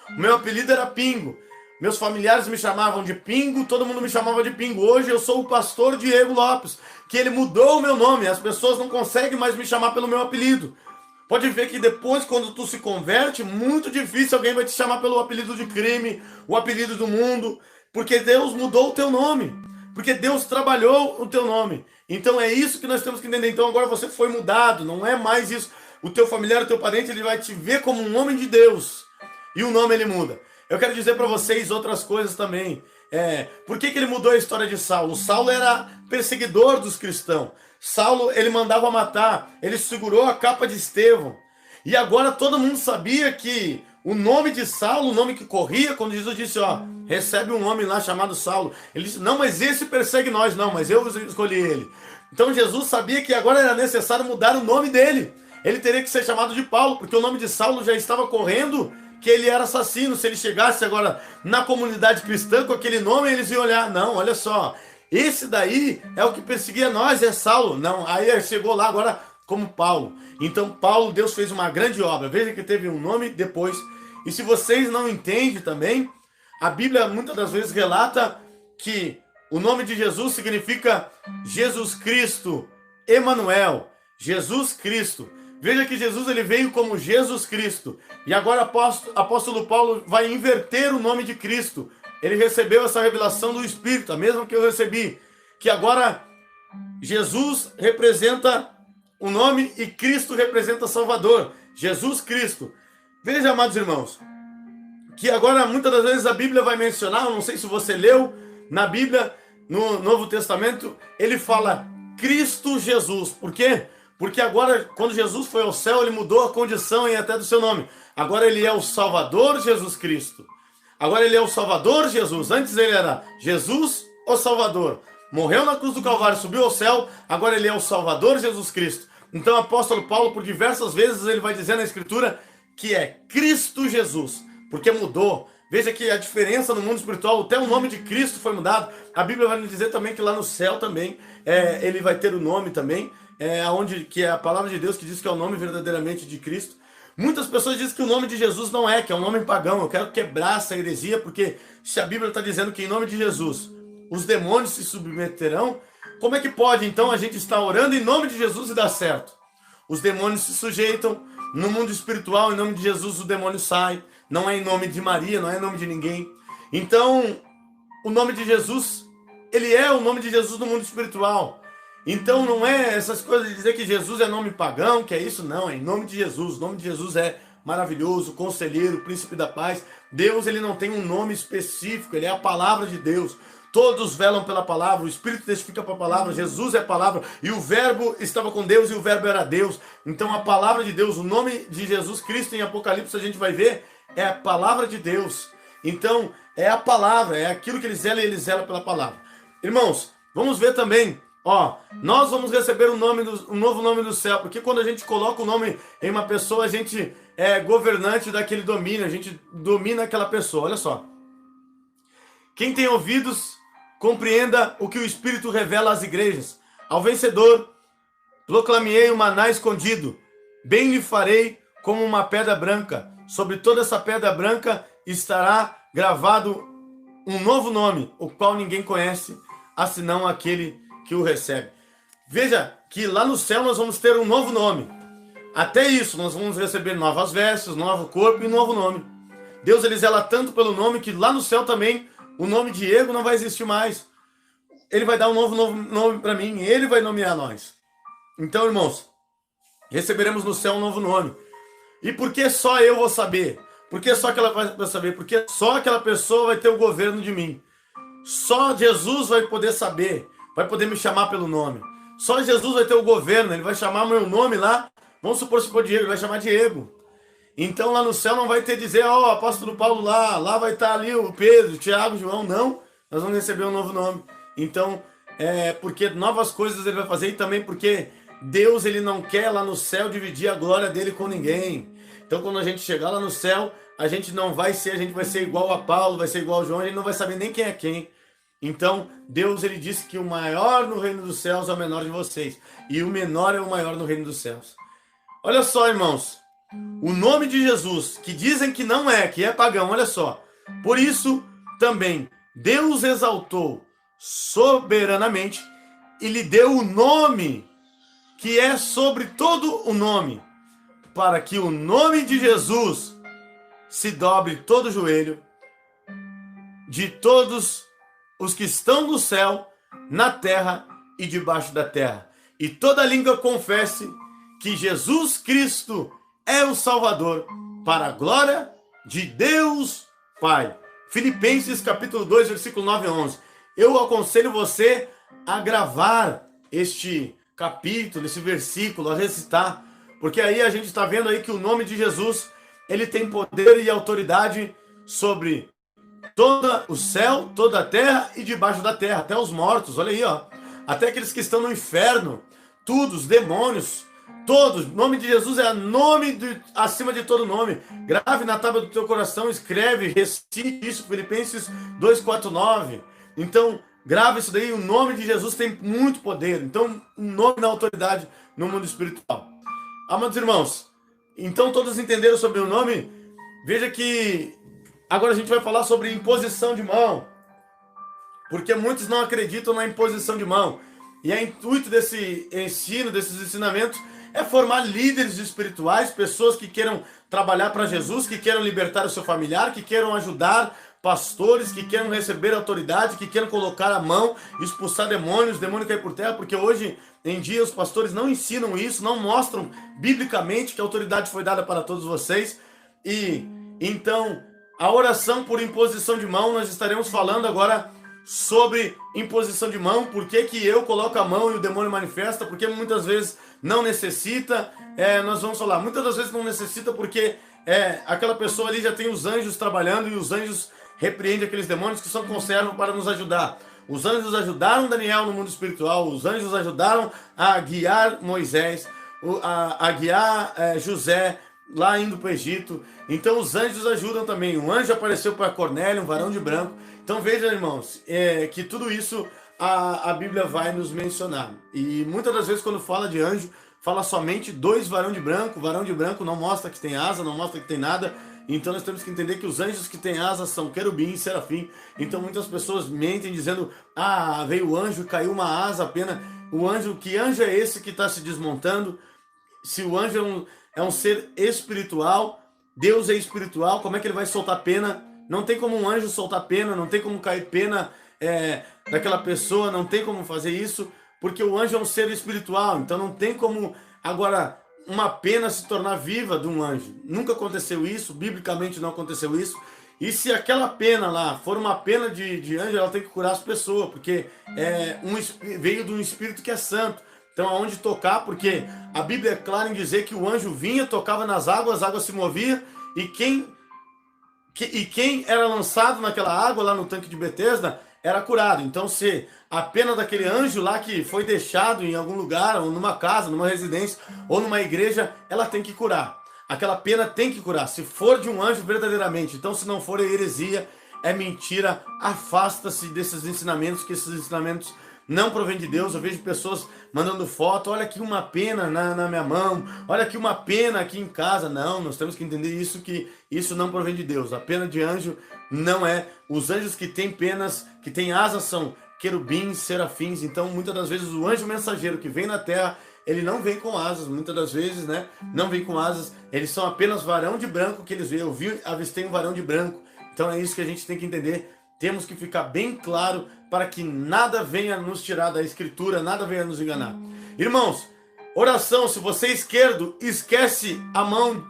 O meu apelido era Pingo. Meus familiares me chamavam de Pingo, todo mundo me chamava de Pingo. Hoje eu sou o pastor Diego Lopes, que ele mudou o meu nome. As pessoas não conseguem mais me chamar pelo meu apelido. Pode ver que depois, quando tu se converte, muito difícil alguém vai te chamar pelo apelido de crime, o apelido do mundo, porque Deus mudou o teu nome, porque Deus trabalhou o teu nome. Então é isso que nós temos que entender. Então agora você foi mudado, não é mais isso. O teu familiar, o teu parente, ele vai te ver como um homem de Deus, e o nome ele muda. Eu quero dizer para vocês outras coisas também. Por que ele mudou a história de Saulo? Saulo era perseguidor dos cristãos. Saulo, ele mandava matar, ele segurou a capa de Estevão. E agora todo mundo sabia que o nome de Saulo, o nome que corria, quando Jesus disse, recebe um homem lá chamado Saulo. Ele disse, não, mas esse persegue nós, não, mas eu escolhi ele. Então Jesus sabia que agora era necessário mudar o nome dele. Ele teria que ser chamado de Paulo, porque o nome de Saulo já estava correndo, que ele era assassino. Se ele chegasse agora na comunidade cristã com aquele nome, eles iam olhar, não, olha só, esse daí é o que perseguia nós, é Saulo. Não, aí chegou lá agora como Paulo. Então Paulo, Deus fez uma grande obra. Veja que teve um nome depois. E se vocês não entendem também, a Bíblia muitas das vezes relata que o nome de Jesus significa Jesus Cristo, Emanuel, Jesus Cristo. Veja que Jesus, ele veio como Jesus Cristo. E agora apóstolo Paulo vai inverter o nome de Cristo. Ele recebeu essa revelação do Espírito, a mesma que eu recebi. Que agora Jesus representa o nome e Cristo representa Salvador. Jesus Cristo. Veja, amados irmãos, que agora muitas das vezes a Bíblia vai mencionar, eu não sei se você leu, na Bíblia, no Novo Testamento, ele fala Cristo Jesus. Por quê? Porque agora, quando Jesus foi ao céu, ele mudou a condição e até do seu nome. Agora ele é o Salvador Jesus Cristo. Agora ele é o Salvador Jesus. Antes ele era Jesus, o Salvador. Morreu na cruz do Calvário, subiu ao céu. Agora ele é o Salvador Jesus Cristo. Então o apóstolo Paulo, por diversas vezes, ele vai dizer na Escritura que é Cristo Jesus. Porque mudou. Veja que a diferença no mundo espiritual, até o nome de Cristo foi mudado. A Bíblia vai nos dizer também que lá no céu também, ele vai ter o nome também. Que é a palavra de Deus que diz que é o nome verdadeiramente de Cristo. Muitas pessoas dizem que o nome de Jesus não que é um nome pagão. Eu quero quebrar essa heresia, porque se a Bíblia está dizendo que em nome de Jesus os demônios se submeterão, como é que pode então a gente estar orando em nome de Jesus e dar certo? Os demônios se sujeitam, no mundo espiritual, em nome de Jesus o demônio sai, não é em nome de Maria, não é em nome de ninguém. Então, o nome de Jesus, ele é o nome de Jesus no mundo espiritual. Então não é essas coisas de dizer que Jesus é nome pagão, que é isso, não, é em nome de Jesus. O nome de Jesus é maravilhoso, conselheiro, príncipe da paz. Deus, ele não tem um nome específico, ele é a palavra de Deus. Todos velam pela palavra, o Espírito testifica para a palavra, Jesus é a palavra, e o Verbo estava com Deus e o Verbo era Deus. Então a palavra de Deus, o nome de Jesus Cristo em Apocalipse, a gente vai ver, é a palavra de Deus. Então é a palavra, é aquilo que ele zela pela palavra. Irmãos, vamos ver também, ó, nós vamos receber um novo nome do céu, porque quando a gente coloca o nome em uma pessoa, a gente é governante daquele domínio, a gente domina aquela pessoa. Olha só. Quem tem ouvidos, compreenda o que o Espírito revela às igrejas. Ao vencedor, proclamei o maná escondido. Bem lhe farei como uma pedra branca. Sobre toda essa pedra branca estará gravado um novo nome, o qual ninguém conhece, senão aquele que o recebe. Veja que lá no céu nós vamos ter um novo nome. Até isso, nós vamos receber novas vestes, novo corpo e um novo nome. Deus, ele zela tanto pelo nome que lá no céu também o nome Diego não vai existir mais. Ele vai dar um novo nome para mim, ele vai nomear nós. Então, irmãos, receberemos no céu um novo nome. E por que só eu vou saber? Por que só aquela vai saber? Porque só aquela pessoa vai ter o governo de mim. Só Jesus vai poder saber, vai poder me chamar pelo nome. Só Jesus vai ter o governo, ele vai chamar meu nome lá. Vamos supor se for Diego, ele vai chamar Diego. Então lá no céu não vai ter dizer, ó, apóstolo Paulo lá vai estar ali o Pedro, Tiago, João, não. Nós vamos receber um novo nome. Então, porque novas coisas ele vai fazer e também porque Deus, ele não quer lá no céu dividir a glória dele com ninguém. Então quando a gente chegar lá no céu, a gente vai ser igual a Paulo, vai ser igual a João, a gente não vai saber nem quem é quem. Então, Deus, ele disse que o maior no reino dos céus é o menor de vocês. E o menor é o maior no reino dos céus. Olha só, irmãos. O nome de Jesus, que dizem que não é, que é pagão, olha só. Por isso, também, Deus exaltou soberanamente e lhe deu o nome que é sobre todo o nome, para que o nome de Jesus se dobre todo o joelho de todos os que estão no céu, na terra e debaixo da terra. E toda língua confesse que Jesus Cristo é o Salvador, para a glória de Deus Pai. Filipenses capítulo 2, versículo 9 e 11. Eu aconselho você a gravar este capítulo, esse versículo, a recitar, porque aí a gente está vendo aí que o nome de Jesus, ele tem poder e autoridade sobre todo o céu, toda a terra e debaixo da terra, até os mortos, olha aí, ó, até aqueles que estão no inferno, tudo, os demônios, todos. O nome de Jesus é nome acima de todo nome. Grave na tábua do teu coração, escreve, recite isso, Filipenses 2:4-9. Então, grave isso daí, o nome de Jesus tem muito poder. Então, um nome da autoridade no mundo espiritual. Amados irmãos, então todos entenderam sobre o nome? Veja que agora a gente vai falar sobre imposição de mão, porque muitos não acreditam na imposição de mão. E o intuito desse ensino, desses ensinamentos, é formar líderes espirituais, pessoas que queiram trabalhar para Jesus, que queiram libertar o seu familiar, que queiram ajudar pastores, que queiram receber autoridade, que queiram colocar a mão, expulsar demônios, demônio cair por terra, porque hoje em dia os pastores não ensinam isso, não mostram biblicamente que a autoridade foi dada para todos vocês. E então, a oração por imposição de mão, nós estaremos falando agora sobre imposição de mão, por que que eu coloco a mão e o demônio manifesta, porque muitas vezes não necessita, nós vamos falar, muitas das vezes não necessita porque aquela pessoa ali já tem os anjos trabalhando e os anjos repreendem aqueles demônios que são conservos para nos ajudar. Os anjos ajudaram Daniel no mundo espiritual, os anjos ajudaram a guiar Moisés, a guiar José lá indo para o Egito. Então os anjos ajudam também. Um anjo apareceu para Cornélio, um varão de branco. Então vejam, irmãos, que tudo isso a Bíblia vai nos mencionar. E muitas das vezes quando fala de anjo, fala somente dois varão de branco. Varão de branco não mostra que tem asa, não mostra que tem nada. Então nós temos que entender que os anjos que têm asas são querubim e serafim. Então muitas pessoas mentem dizendo, veio o anjo e caiu uma asa apenas. O anjo, que anjo é esse que está se desmontando? Se o anjo é um ser espiritual, Deus é espiritual, como é que ele vai soltar pena? Não tem como um anjo soltar pena, não tem como cair pena daquela pessoa, não tem como fazer isso, porque o anjo é um ser espiritual, então não tem como agora uma pena se tornar viva de um anjo. Nunca aconteceu isso, biblicamente não aconteceu isso. E se aquela pena lá for uma pena de anjo, ela tem que curar as pessoas, porque veio de um espírito que é santo. Então, aonde tocar, porque a Bíblia é clara em dizer que o anjo vinha, tocava nas águas, as águas se moviam, e quem era lançado naquela água, lá no tanque de Betesda, era curado. Então, se a pena daquele anjo lá que foi deixado em algum lugar, ou numa casa, numa residência, ou numa igreja, ela tem que curar. Aquela pena tem que curar, se for de um anjo verdadeiramente. Então, se não for, é heresia, é mentira, afasta-se desses ensinamentos, que esses ensinamentos não provém de Deus. Eu vejo pessoas mandando foto, olha aqui uma pena na minha mão, olha aqui uma pena aqui em casa. Não, nós temos que entender isso, que isso não provém de Deus. A pena de anjo não é. Os anjos que têm penas, que têm asas, são querubins, serafins. Então, muitas das vezes, o anjo mensageiro que vem na terra, ele não vem com asas, muitas das vezes, né? Não vem com asas, eles são apenas varão de branco que eles veem. Eu avistei um varão de branco. Então é isso que a gente tem que entender. Temos que ficar bem claro para que nada venha nos tirar da escritura, nada venha nos enganar. Irmãos, oração, se você é esquerdo, esquece a mão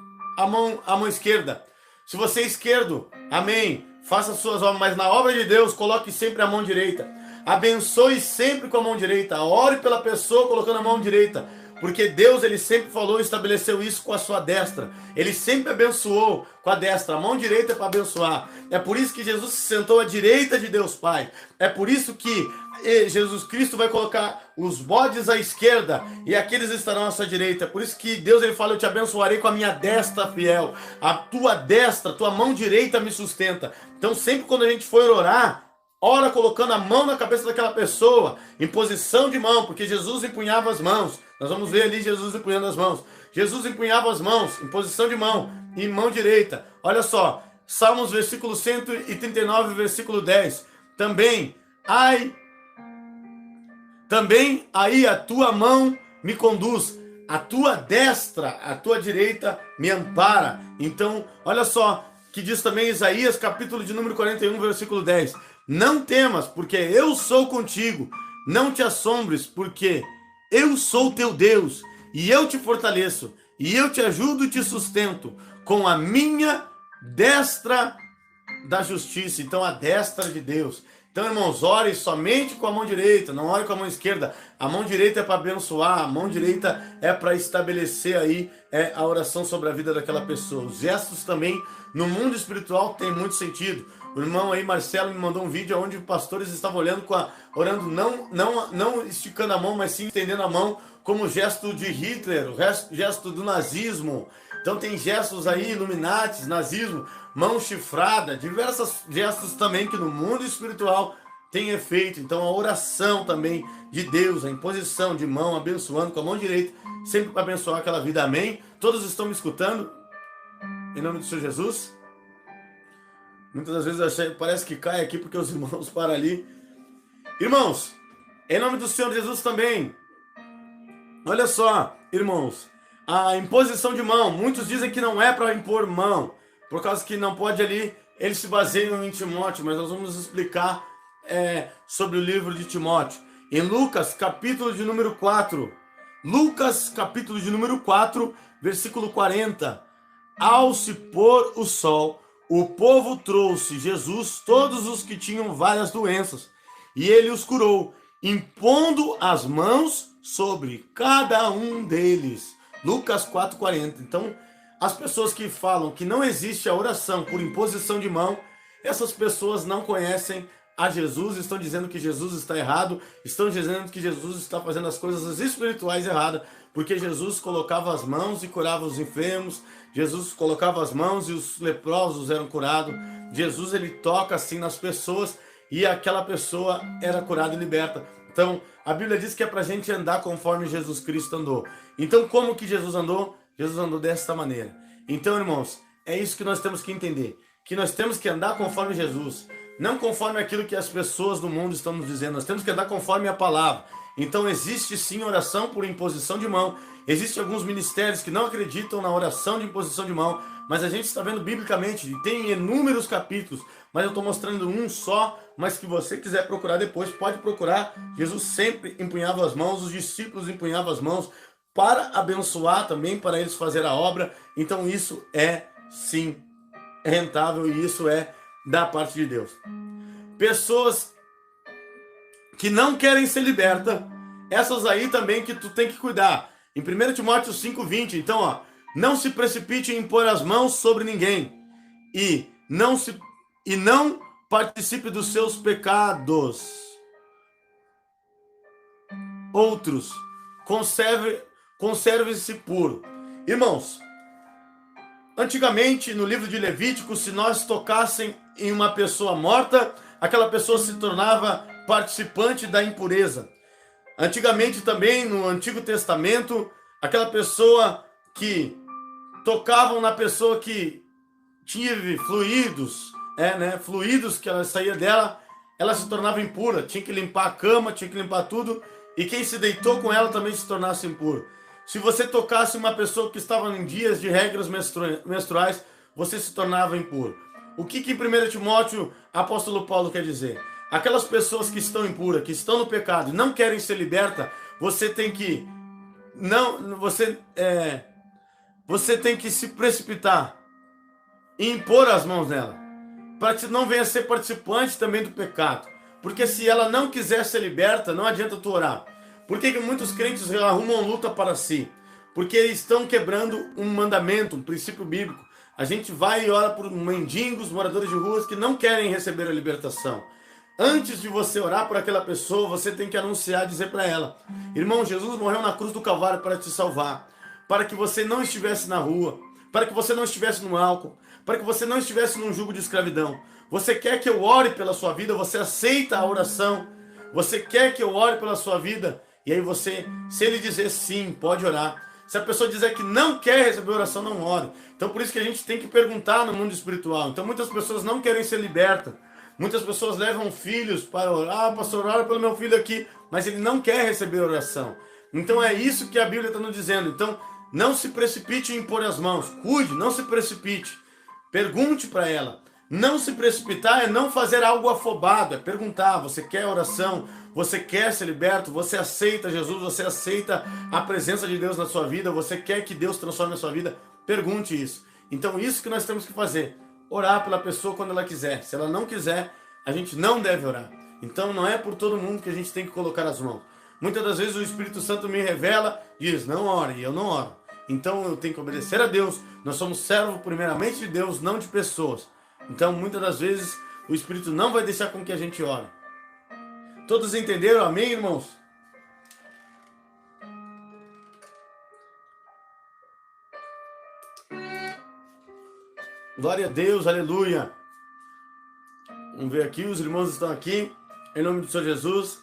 esquerda. Se você é esquerdo, amém, faça suas obras, mas na obra de Deus, coloque sempre a mão direita. Abençoe sempre com a mão direita. Ore pela pessoa colocando a mão direita. Porque Deus, ele sempre falou e estabeleceu isso com a sua destra. Ele sempre abençoou com a destra. A mão direita é para abençoar. É por isso que Jesus se sentou à direita de Deus Pai. É por isso que Jesus Cristo vai colocar os bodes à esquerda e aqueles estarão à sua direita. É por isso que Deus, ele fala: eu te abençoarei com a minha destra fiel. A tua destra, tua mão direita me sustenta. Então sempre quando a gente for orar, ora colocando a mão na cabeça daquela pessoa, em posição de mão, porque Jesus empunhava as mãos. Nós vamos ver ali Jesus empunhando as mãos. Jesus empunhava as mãos em posição de mão, em mão direita. Olha só, Salmos versículo 139, versículo 10. Também aí a tua mão me conduz, a tua destra, a tua direita me ampara. Então, olha só, que diz também Isaías, capítulo de número 41, versículo 10. Não temas, porque eu sou contigo. Não te assombres, porque eu sou teu Deus, e eu te fortaleço, e eu te ajudo e te sustento com a minha destra da justiça. Então, a destra de Deus. Então, irmãos, ore somente com a mão direita, não ore com a mão esquerda. A mão direita é para abençoar, a mão direita é para estabelecer aí a oração sobre a vida daquela pessoa. Os gestos também, no mundo espiritual, tem muito sentido. O irmão aí, Marcelo, me mandou um vídeo onde os pastores estavam orando, não esticando a mão, mas sim estendendo a mão, como gesto de Hitler, o gesto do nazismo. Então tem gestos aí, Illuminatis, nazismo, mão chifrada, diversos gestos também que no mundo espiritual tem efeito. Então a oração também de Deus, a imposição de mão, abençoando com a mão direita, sempre para abençoar aquela vida. Amém? Todos estão me escutando? Em nome do Senhor Jesus? Muitas das vezes parece que cai aqui porque os irmãos param ali. Irmãos, em nome do Senhor Jesus também. Olha só, irmãos, a imposição de mão. Muitos dizem que não é para impor mão, por causa que não pode ali. Eles se baseiam em Timóteo, mas nós vamos explicar sobre o livro de Timóteo. Em Lucas, capítulo de número 4. Lucas, capítulo de número 4, versículo 40. Ao se pôr o sol, o povo trouxe Jesus todos os que tinham várias doenças, e ele os curou, impondo as mãos sobre cada um deles. Lucas 4,40. Então, as pessoas que falam que não existe a oração por imposição de mão, essas pessoas não conhecem a Jesus, estão dizendo que Jesus está errado, estão dizendo que Jesus está fazendo as coisas espirituais erradas, porque Jesus colocava as mãos e curava os enfermos, Jesus colocava as mãos e os leprosos eram curados, Jesus, ele toca assim nas pessoas e aquela pessoa era curada e liberta. Então, a Bíblia diz que é para a gente andar conforme Jesus Cristo andou. Então, como que Jesus andou? Jesus andou desta maneira. Então, irmãos, é isso que nós temos que entender, que nós temos que andar conforme Jesus, não conforme aquilo que as pessoas do mundo estão nos dizendo. Nós temos que andar conforme a palavra. Então existe sim oração por imposição de mão. Existem alguns ministérios que não acreditam na oração de imposição de mão, mas a gente está vendo biblicamente, e tem inúmeros capítulos, mas eu estou mostrando um só, mas que você quiser procurar depois, pode procurar. Jesus sempre empunhava as mãos, os discípulos empunhavam as mãos para abençoar também, para eles fazer a obra. Então isso é sim rentável e isso é da parte de Deus. Pessoas que não querem ser libertas, essas aí também que tu tem que cuidar. Em 1 Timóteo 5,20, então, ó, não se precipite em impor as mãos sobre ninguém e não participe dos seus pecados. Outros, conserve-se puro. Irmãos, antigamente no livro de Levítico, se nós tocassem em uma pessoa morta, aquela pessoa se tornava participante da impureza. Antigamente também, no Antigo Testamento, aquela pessoa que tocavam na pessoa que tinha fluidos, fluidos que ela saía dela, ela se tornava impura. Tinha que limpar a cama, tinha que limpar tudo, e quem se deitou com ela também se tornasse impuro. Se você tocasse uma pessoa que estava em dias de regras menstruais, você se tornava impuro. O que em 1 Timóteo, apóstolo Paulo quer dizer? Aquelas pessoas que estão impuras, que estão no pecado e não querem ser libertas, você tem que se precipitar e impor as mãos nela, para que não venha ser participante também do pecado. Porque se ela não quiser ser liberta, não adianta tu orar. Por que muitos crentes arrumam luta para si? Porque eles estão quebrando um mandamento, um princípio bíblico. A gente vai e ora por mendigos, moradores de ruas que não querem receber a libertação. Antes de você orar por aquela pessoa, você tem que anunciar, dizer para ela: irmão, Jesus morreu na cruz do Calvário para te salvar, para que você não estivesse na rua, para que você não estivesse no álcool, para que você não estivesse num jugo de escravidão. Você quer que eu ore pela sua vida? Você aceita a oração? Você quer que eu ore pela sua vida? E aí você, se ele dizer sim, pode orar. Se a pessoa dizer que não quer receber oração, não ore. Então por isso que a gente tem que perguntar no mundo espiritual. Então muitas pessoas não querem ser libertas. Muitas pessoas levam filhos para orar. Ah, pastor, ora pelo meu filho aqui, mas ele não quer receber oração. Então é isso que a Bíblia está nos dizendo. Então não se precipite em impor as mãos. Cuide, não se precipite. Pergunte para ela. Não se precipitar é não fazer algo afobado, é perguntar: você quer oração? Você quer ser liberto? Você aceita Jesus? Você aceita a presença de Deus na sua vida? Você quer que Deus transforme a sua vida? Pergunte isso. Então isso que nós temos que fazer: orar pela pessoa quando ela quiser. Se ela não quiser, a gente não deve orar. Então não é por todo mundo que a gente tem que colocar as mãos. Muitas das vezes o Espírito Santo me revela, diz: não ore, e eu não oro. Então eu tenho que obedecer a Deus. Nós somos servos primeiramente de Deus, não de pessoas. Então muitas das vezes o Espírito não vai deixar com que a gente ore. Todos entenderam? Amém, irmãos? Glória a Deus, aleluia. Vamos ver aqui, os irmãos estão aqui, em nome do Senhor Jesus.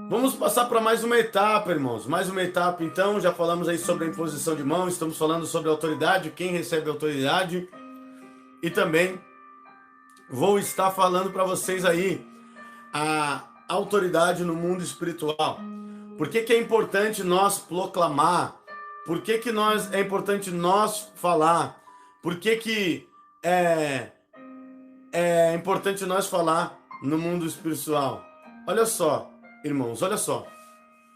Vamos passar para mais uma etapa, irmãos. Mais uma etapa, então. Já falamos aí sobre a imposição de mão, estamos falando sobre a autoridade, quem recebe a autoridade. E também vou estar falando para vocês aí a autoridade no mundo espiritual. Por que é importante nós proclamar? Por que é importante nós falar? Por que é importante nós falar no mundo espiritual? Olha só, irmãos, olha só.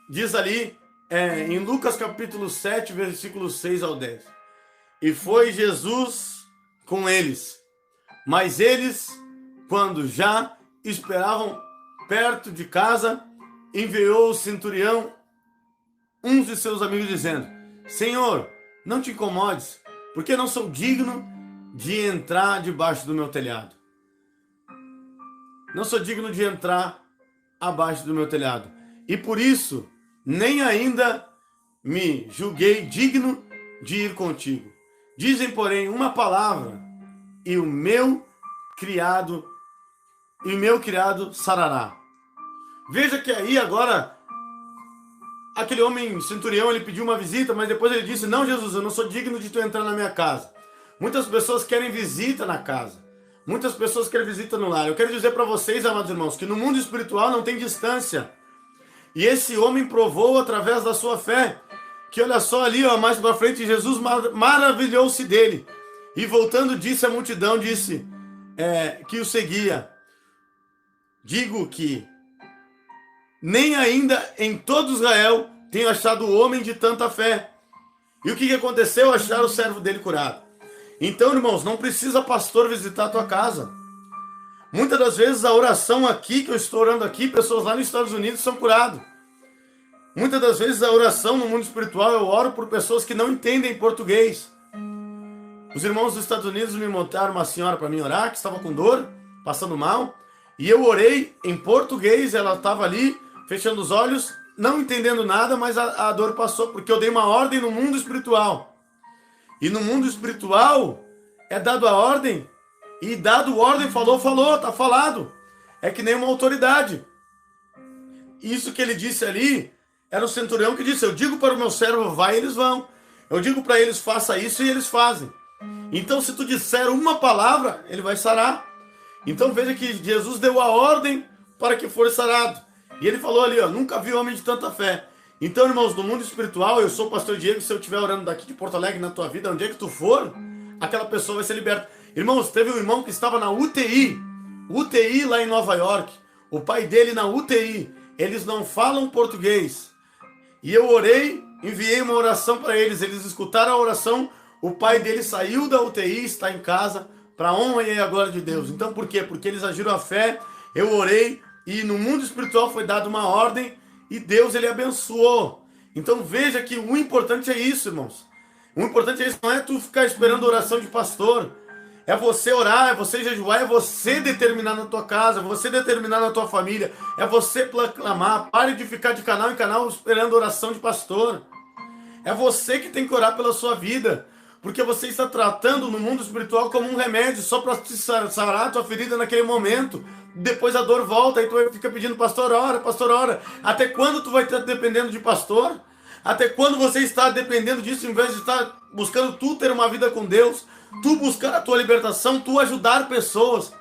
Diz ali em Lucas capítulo 7, versículos 6 ao 10. E foi Jesus com eles, mas eles, quando já esperavam perto de casa, enviou o centurião uns de seus amigos dizendo: Senhor, não te incomodes, porque não sou digno de entrar debaixo do meu telhado. Não sou digno de entrar abaixo do meu telhado. E por isso, nem ainda me julguei digno de ir contigo. Dizem, porém, uma palavra, e o meu criado sarará. Veja que aí agora, aquele homem centurião, ele pediu uma visita, mas depois ele disse: não, Jesus, eu não sou digno de tu entrar na minha casa. Muitas pessoas querem visita na casa. Muitas pessoas querem visita no lar. Eu quero dizer para vocês, amados irmãos, que no mundo espiritual não tem distância. E esse homem provou através da sua fé, que olha só ali, ó, mais para frente, Jesus maravilhou-se dele. E voltando disse à multidão, disse que o seguia: digo que nem ainda em todo Israel tenho achado homem de tanta fé. E o que aconteceu? Acharam o servo dele curado. Então, irmãos, não precisa pastor visitar a tua casa. Muitas das vezes a oração aqui, que eu estou orando aqui, pessoas lá nos Estados Unidos são curadas. Muitas das vezes a oração no mundo espiritual, eu oro por pessoas que não entendem português. Os irmãos dos Estados Unidos me montaram uma senhora para mim orar, que estava com dor, passando mal. E eu orei em português, ela estava ali, fechando os olhos, não entendendo nada, mas a dor passou, porque eu dei uma ordem no mundo espiritual. E no mundo espiritual é dado a ordem, e dado ordem, falou, tá falado. É que nem uma autoridade. Isso que ele disse ali, era o centurião que disse: eu digo para o meu servo, vai, eles vão. Eu digo para eles, faça isso, e eles fazem. Então, se tu disser uma palavra, ele vai sarar. Então, veja que Jesus deu a ordem para que fosse sarado. E ele falou ali, ó, nunca vi homem de tanta fé. Então, irmãos, no mundo espiritual, eu sou o pastor Diego, se eu estiver orando daqui de Porto Alegre na tua vida, onde é que tu for, aquela pessoa vai ser liberta. Irmãos, teve um irmão que estava na UTI lá em Nova York. O pai dele na UTI, eles não falam português. E eu orei, enviei uma oração para eles, eles escutaram a oração, o pai dele saiu da UTI, está em casa, para a honra e a glória de Deus. Então, por quê? Porque eles agiram a fé, eu orei, e no mundo espiritual foi dada uma ordem, e Deus, ele abençoou. Então, veja que o importante é isso, irmãos. O importante é isso, não é tu ficar esperando oração de pastor. É você orar, é você jejuar, é você determinar na tua casa, é você determinar na tua família, é você proclamar. Pare de ficar de canal em canal esperando oração de pastor. É você que tem que orar pela sua vida, porque você está tratando no mundo espiritual como um remédio, só para te sarar a tua ferida naquele momento. Depois a dor volta, aí tu fica pedindo, pastor, ora. Até quando tu vai estar dependendo de pastor? Até quando você está dependendo disso, em vez de estar buscando tu ter uma vida com Deus, tu buscar a tua libertação, tu ajudar pessoas?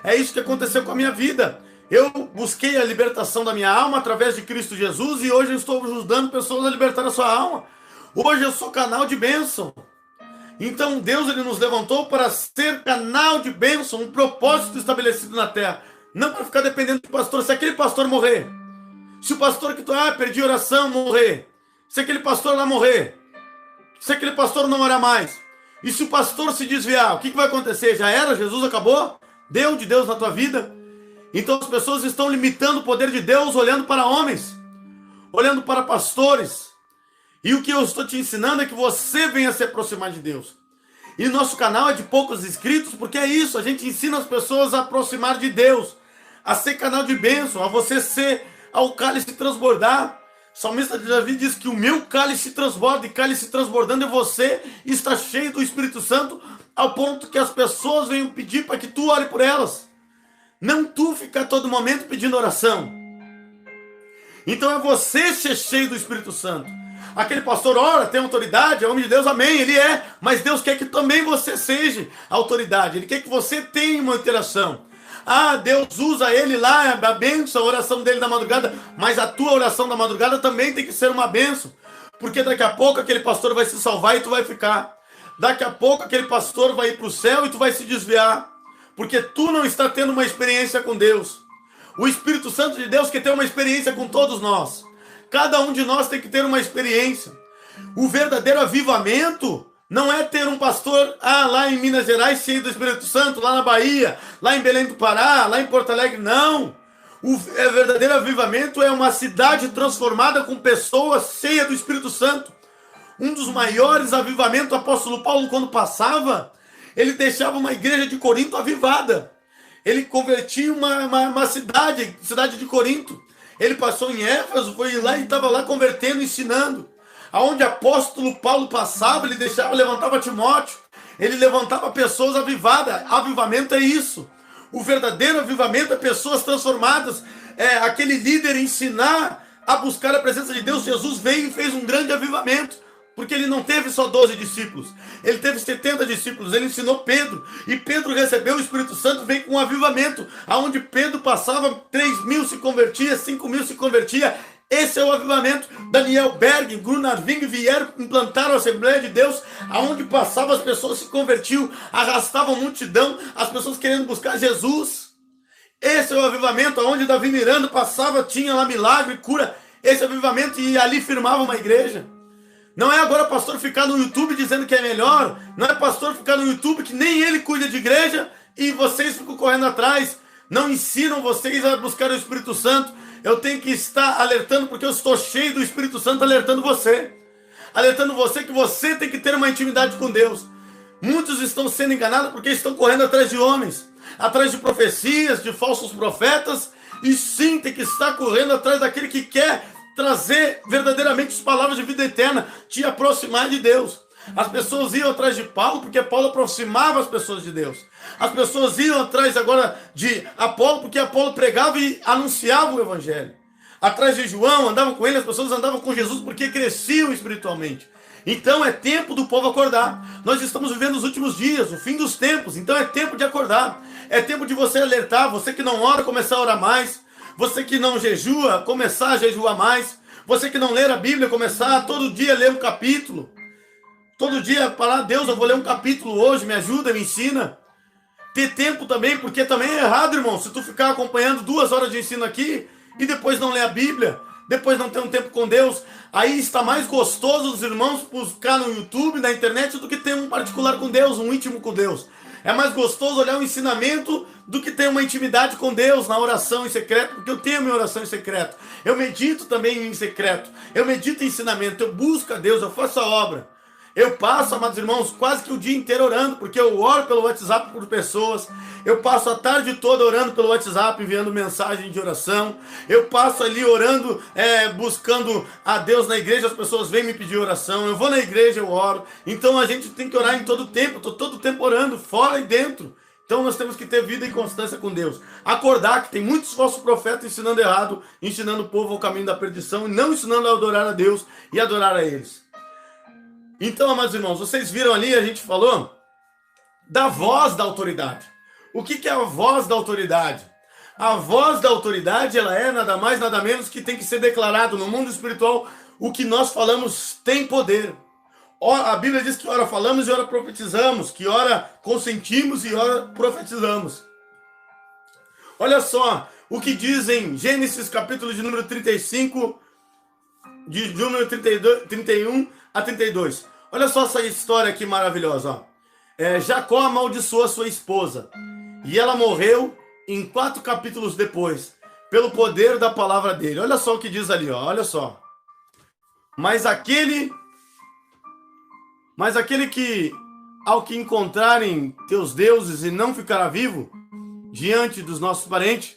É isso que aconteceu com a minha vida. Eu busquei a libertação da minha alma através de Cristo Jesus, e hoje eu estou ajudando pessoas a libertar a sua alma. Hoje eu sou canal de bênção. Então Deus, ele nos levantou para ser canal de bênção, um propósito estabelecido na terra. Não para ficar dependendo do pastor. Se aquele pastor morrer, se o pastor que tu perdi oração morrer, se aquele pastor lá morrer, se aquele pastor não orar mais, e se o pastor se desviar, o que vai acontecer? Já era? Jesus acabou? Deu de Deus na tua vida? Então as pessoas estão limitando o poder de Deus olhando para homens, olhando para pastores. E o que eu estou te ensinando é que você venha se aproximar de Deus. E nosso canal é de poucos inscritos, porque é isso, a gente ensina as pessoas a aproximar de Deus, a ser canal de bênção, a você ser, ao cálice transbordar. O salmista de Davi diz que o meu cálice transborda, e cálice transbordando é você, está cheio do Espírito Santo, ao ponto que as pessoas venham pedir para que tu ore por elas. Não tu ficar todo momento pedindo oração. Então é você ser cheio do Espírito Santo. Aquele pastor ora, tem autoridade, é homem de Deus, amém, ele é, mas Deus quer que também você seja autoridade, ele quer que você tenha uma interação. Deus usa ele lá, a bênção, a oração dele da madrugada, mas a tua oração da madrugada também tem que ser uma bênção, porque daqui a pouco aquele pastor vai se salvar e tu vai ficar. Daqui a pouco aquele pastor vai ir para o céu e tu vai se desviar, porque tu não está tendo uma experiência com Deus. O Espírito Santo de Deus quer ter uma experiência com todos nós. Cada um de nós tem que ter uma experiência. O verdadeiro avivamento não é ter um pastor lá em Minas Gerais cheio do Espírito Santo, lá na Bahia, lá em Belém do Pará, lá em Porto Alegre, não. O verdadeiro avivamento é uma cidade transformada com pessoas cheias do Espírito Santo. Um dos maiores avivamentos, o apóstolo Paulo, quando passava, ele deixava uma igreja de Corinto avivada. Ele convertia uma cidade de Corinto. Ele passou em Éfeso, foi lá e estava lá convertendo, ensinando. Aonde o apóstolo Paulo passava, ele levantava Timóteo, ele levantava pessoas avivadas. Avivamento é isso. O verdadeiro avivamento é pessoas transformadas. É aquele líder ensinar a buscar a presença de Deus. Jesus veio e fez um grande avivamento, porque ele não teve só 12 discípulos, ele teve 70 discípulos, ele ensinou Pedro, e Pedro recebeu o Espírito Santo, veio com um avivamento, aonde Pedro passava, 3.000 se convertia, 5.000 se convertia, Esse é o avivamento. Daniel Berg, Gunnar Ving vieram, implantaram a Assembleia de Deus, aonde passava as pessoas se convertiam, arrastavam multidão, as pessoas querendo buscar Jesus. Esse é o avivamento, aonde Davi Miranda passava, tinha lá milagre, cura. Esse é o avivamento, e ali firmava uma igreja. Não é agora pastor ficar no YouTube dizendo que é melhor, não é pastor ficar no YouTube que nem ele cuida de igreja e vocês ficam correndo atrás, não ensinam vocês a buscar o Espírito Santo. Eu tenho que estar alertando, porque eu estou cheio do Espírito Santo, alertando você que você tem que ter uma intimidade com Deus. Muitos estão sendo enganados porque estão correndo atrás de homens, atrás de profecias, de falsos profetas, e sim, tem que estar correndo atrás daquele que quer trazer verdadeiramente as palavras de vida eterna, te aproximar de Deus. As pessoas iam atrás de Paulo porque Paulo aproximava as pessoas de Deus. As pessoas iam atrás agora de Apolo porque Apolo pregava e anunciava o evangelho. Atrás de João, andavam com ele, as pessoas andavam com Jesus porque cresciam espiritualmente. Então é tempo do povo acordar. Nós estamos vivendo os últimos dias, o fim dos tempos. Então é tempo de acordar. É tempo de você alertar, você que não ora, começar a orar mais. Você que não jejua, começar a jejuar mais. Você que não lê a Bíblia, começar a todo dia a ler um capítulo. Todo dia falar, Deus, eu vou ler um capítulo hoje, me ajuda, me ensina. Ter tempo também, porque também é errado, irmão, se tu ficar acompanhando 2 horas de ensino aqui e depois não ler a Bíblia, depois não ter um tempo com Deus, aí está mais gostoso os irmãos buscar no YouTube, na internet, do que ter um particular com Deus, um íntimo com Deus. É mais gostoso olhar o ensinamento do que ter uma intimidade com Deus na oração em secreto, porque eu tenho a minha oração em secreto. Eu medito também em secreto. Eu medito em ensinamento, eu busco a Deus, eu faço a obra. Eu passo, amados irmãos, quase que o dia inteiro orando, porque eu oro pelo WhatsApp por pessoas. Eu passo a tarde toda orando pelo WhatsApp, enviando mensagem de oração. Eu passo ali orando, buscando a Deus na igreja, as pessoas vêm me pedir oração. Eu vou na igreja, eu oro. Então a gente tem que orar em todo tempo. Estou todo tempo orando, fora e dentro. Então nós temos que ter vida e constância com Deus. Acordar que tem muitos falsos profetas ensinando errado, ensinando o povo ao caminho da perdição e não ensinando a adorar a Deus e adorar a eles. Então, amados irmãos, vocês viram ali, a gente falou da voz da autoridade. O que é a voz da autoridade? A voz da autoridade, ela é nada mais, nada menos que tem que ser declarado no mundo espiritual. O que nós falamos tem poder. A Bíblia diz que ora falamos e ora profetizamos, que ora consentimos e ora profetizamos. Olha só o que diz em Gênesis capítulo de número 35, de número 31 a 32. Olha só essa história aqui maravilhosa. Jacó amaldiçoou a sua esposa e ela morreu em 4 capítulos depois, pelo poder da palavra dele. Olha só o que diz ali, olha só. Mas aquele que, ao que encontrarem teus deuses e não ficará vivo diante dos nossos parentes,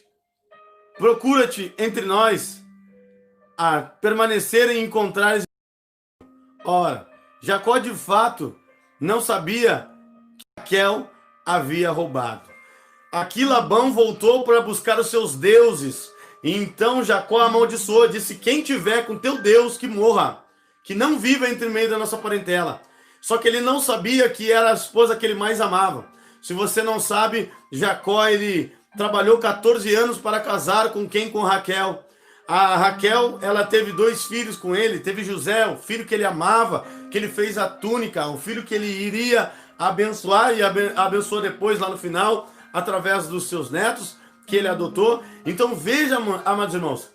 procura-te entre nós a permanecer e encontrares. Ora, Jacó de fato não sabia que Raquel havia roubado. Aqui Labão voltou para buscar os seus deuses. E então Jacó amaldiçoou, disse: quem tiver com teu Deus que morra, que não viva entre meio da nossa parentela. Só que ele não sabia que era a esposa que ele mais amava. Se você não sabe, Jacó ele trabalhou 14 anos para casar com quem? Com Raquel. A Raquel, ela teve 2 filhos com ele. Teve José, o filho que ele amava, que ele fez a túnica, o filho que ele iria abençoar e abençoou depois lá no final, através dos seus netos, que ele adotou. Então veja, amados irmãos,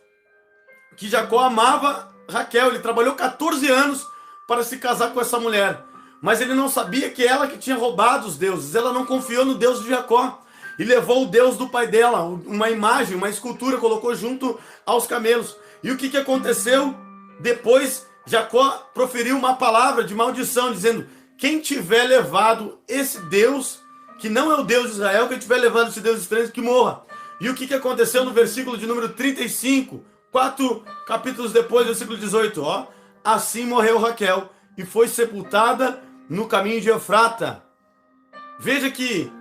que Jacó amava Raquel. Ele trabalhou 14 anos para se casar com essa mulher, mas ele não sabia que ela que tinha roubado os deuses. Ela não confiou no Deus de Jacó e levou o Deus do pai dela, uma imagem, uma escultura, colocou junto aos camelos. E o que aconteceu? Depois Jacó proferiu uma palavra de maldição, dizendo: quem tiver levado esse Deus, que não é o Deus de Israel, quem tiver levado esse Deus estranho, que morra. E o que aconteceu no versículo de número 35, 4 capítulos depois, versículo 18, ó. Assim morreu Raquel e foi sepultada no caminho de Eufrata. Veja que,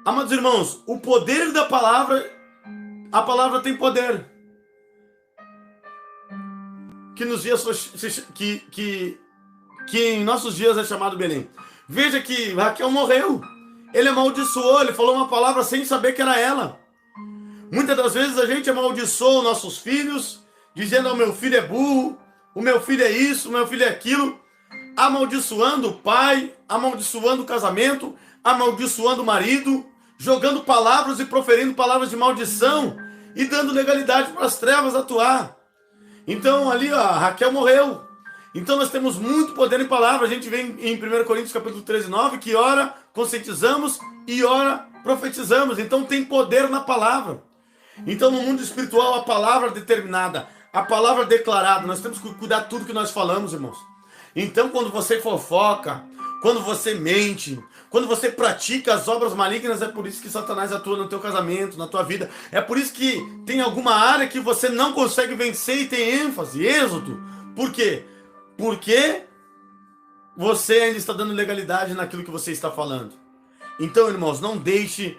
amados irmãos, o poder da palavra, a palavra tem poder. Que nos dias que em nossos dias é chamado Belém. Veja que Raquel morreu. Ele amaldiçoou, ele falou uma palavra sem saber que era ela. Muitas das vezes a gente amaldiçoa nossos filhos dizendo: o meu filho é burro, o meu filho é isso, o meu filho é aquilo, amaldiçoando o pai, amaldiçoando o casamento, amaldiçoando o marido, jogando palavras e proferindo palavras de maldição e dando legalidade para as trevas atuar. Então ali, ó, a Raquel morreu. Então nós temos muito poder em palavra. A gente vê em 1 Coríntios capítulo 13, 9, que ora conscientizamos e ora profetizamos. Então tem poder na palavra. Então no mundo espiritual a palavra determinada, a palavra declarada, nós temos que cuidar de tudo que nós falamos, irmãos. Então quando você fofoca, quando você mente, quando você pratica as obras malignas, é por isso que Satanás atua no teu casamento, na tua vida. É por isso que tem alguma área que você não consegue vencer e tem ênfase, êxodo. Por quê? Porque você ainda está dando legalidade naquilo que você está falando. Então, irmãos, não deixe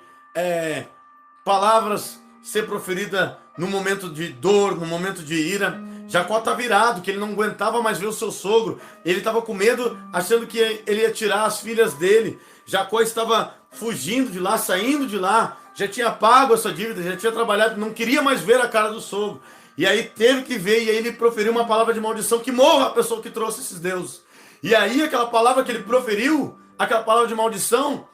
palavras ser proferidas no momento de dor, no momento de ira. Jacó está virado, que ele não aguentava mais ver o seu sogro. Ele estava com medo, achando que ele ia tirar as filhas dele. Jacó estava fugindo de lá, saindo de lá. Já tinha pago a sua dívida, já tinha trabalhado, não queria mais ver a cara do sogro. E aí teve que ver, e aí ele proferiu uma palavra de maldição, que morra a pessoa que trouxe esses deuses. E aí aquela palavra que ele proferiu, aquela palavra de maldição,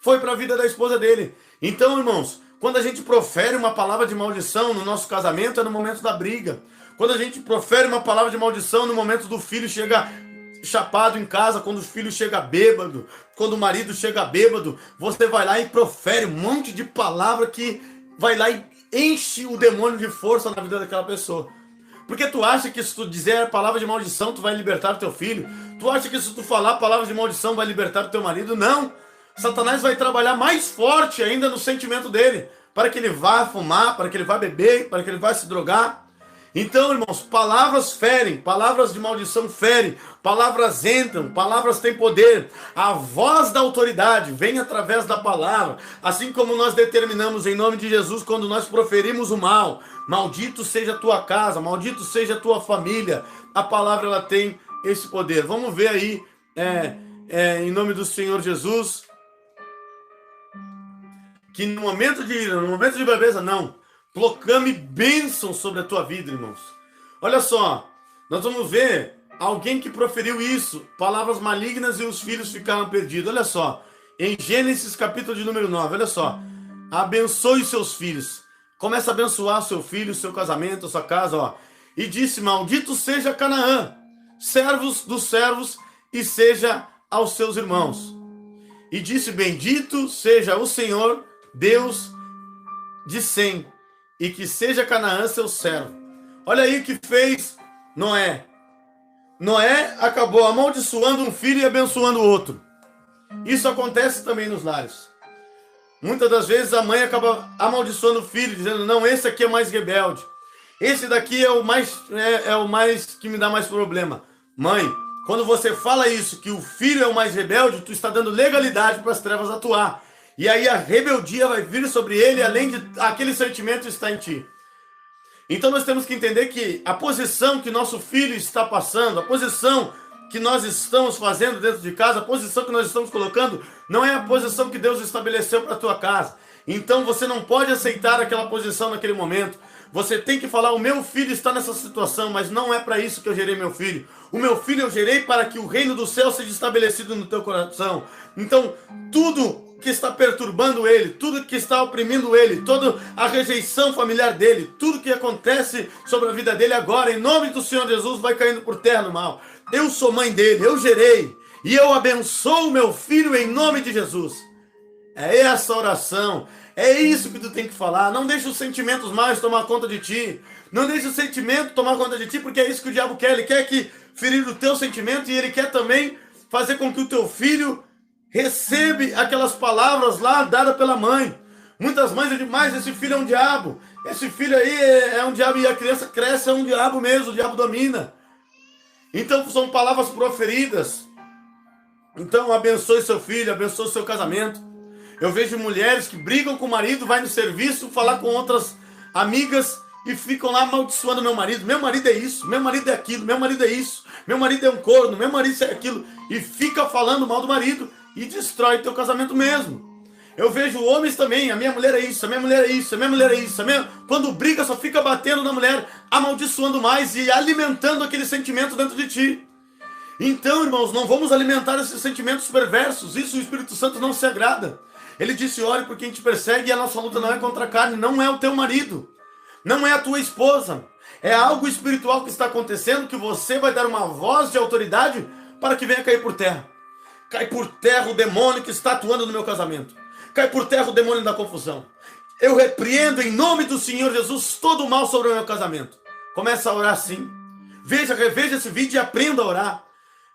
foi para a vida da esposa dele. Então, irmãos, quando a gente profere uma palavra de maldição no nosso casamento, é no momento da briga. Quando a gente profere uma palavra de maldição no momento do filho chegar chapado em casa, quando o filho chega bêbado, quando o marido chega bêbado, você vai lá e profere um monte de palavra que vai lá e enche o demônio de força na vida daquela pessoa. Porque tu acha que se tu dizer a palavra de maldição, tu vai libertar o teu filho? Tu acha que se tu falar a palavra de maldição, vai libertar o teu marido? Não! Satanás vai trabalhar mais forte ainda no sentimento dele, para que ele vá fumar, para que ele vá beber, para que ele vá se drogar. Então, irmãos, palavras ferem, palavras de maldição ferem, palavras entram, palavras têm poder. A voz da autoridade vem através da palavra, assim como nós determinamos em nome de Jesus quando nós proferimos o mal. Maldito seja a tua casa, maldito seja a tua família. A palavra ela tem esse poder. Vamos ver aí, em nome do Senhor Jesus, que no momento de ira, no momento de bebeza, não. Proclame bênção sobre a tua vida, irmãos. Olha só, nós vamos ver alguém que proferiu isso, palavras malignas e os filhos ficaram perdidos. Olha só, em Gênesis capítulo de número 9, olha só. Abençoe seus filhos. Começa a abençoar seu filho, seu casamento, sua casa, ó. E disse: maldito seja Canaã, servos dos servos, e seja aos seus irmãos. E disse: bendito seja o Senhor, Deus de Sem, e que seja Canaã seu servo. Olha aí o que fez Noé. Noé acabou amaldiçoando um filho e abençoando o outro. Isso acontece também nos lares. Muitas das vezes a mãe acaba amaldiçoando o filho, dizendo: não, esse aqui é mais rebelde. Esse daqui é o mais que me dá mais problema. Mãe, quando você fala isso, que o filho é o mais rebelde, tu está dando legalidade para as trevas atuar. E aí a rebeldia vai vir sobre ele, além de aquele sentimento está em ti. Então nós temos que entender que a posição que nosso filho está passando, a posição que nós estamos fazendo dentro de casa, a posição que nós estamos colocando, não é a posição que Deus estabeleceu para a tua casa. Então você não pode aceitar aquela posição naquele momento. Você tem que falar: o meu filho está nessa situação, mas não é para isso que eu gerei meu filho. O meu filho eu gerei para que o reino do céu seja estabelecido no teu coração. Então, tudo que está perturbando ele, tudo que está oprimindo ele, toda a rejeição familiar dele, tudo que acontece sobre a vida dele agora, em nome do Senhor Jesus, vai caindo por terra no mal. Eu sou mãe dele, eu gerei, e eu abençoo meu filho em nome de Jesus. É essa oração, é isso que tu tem que falar. Não deixe os sentimentos mais tomar conta de ti. Não deixe o sentimento tomar conta de ti, porque é isso que o diabo quer. Ele quer que ferir o teu sentimento, e ele quer também fazer com que o teu filho recebe aquelas palavras lá dadas pela mãe. Muitas mães dizem: mas esse filho é um diabo, esse filho aí é um diabo, e a criança cresce, é um diabo mesmo, o diabo domina. Então são palavras proferidas. Então abençoe seu filho, abençoe seu casamento. Eu vejo mulheres que brigam com o marido, vai no serviço falar com outras amigas e ficam lá amaldiçoando meu marido. Meu marido é isso, meu marido é aquilo, meu marido é isso, meu marido é um corno, meu marido é aquilo. E fica falando mal do marido e destrói teu casamento mesmo. Eu vejo homens também, a minha mulher é isso, a minha mulher é isso, a minha mulher é isso. Quando briga, só fica batendo na mulher, amaldiçoando mais e alimentando aquele sentimento dentro de ti. Então, irmãos, não vamos alimentar esses sentimentos perversos. Isso o Espírito Santo não se agrada. Ele disse, ore por quem te persegue, e a nossa luta não é contra a carne, não é o teu marido, não é a tua esposa. É algo espiritual que está acontecendo, que você vai dar uma voz de autoridade para que venha cair por terra. Cai por terra o demônio que está atuando no meu casamento. Cai por terra o demônio da confusão. Eu repreendo em nome do Senhor Jesus todo o mal sobre o meu casamento. Começa a orar sim. Reveja esse vídeo e aprenda a orar.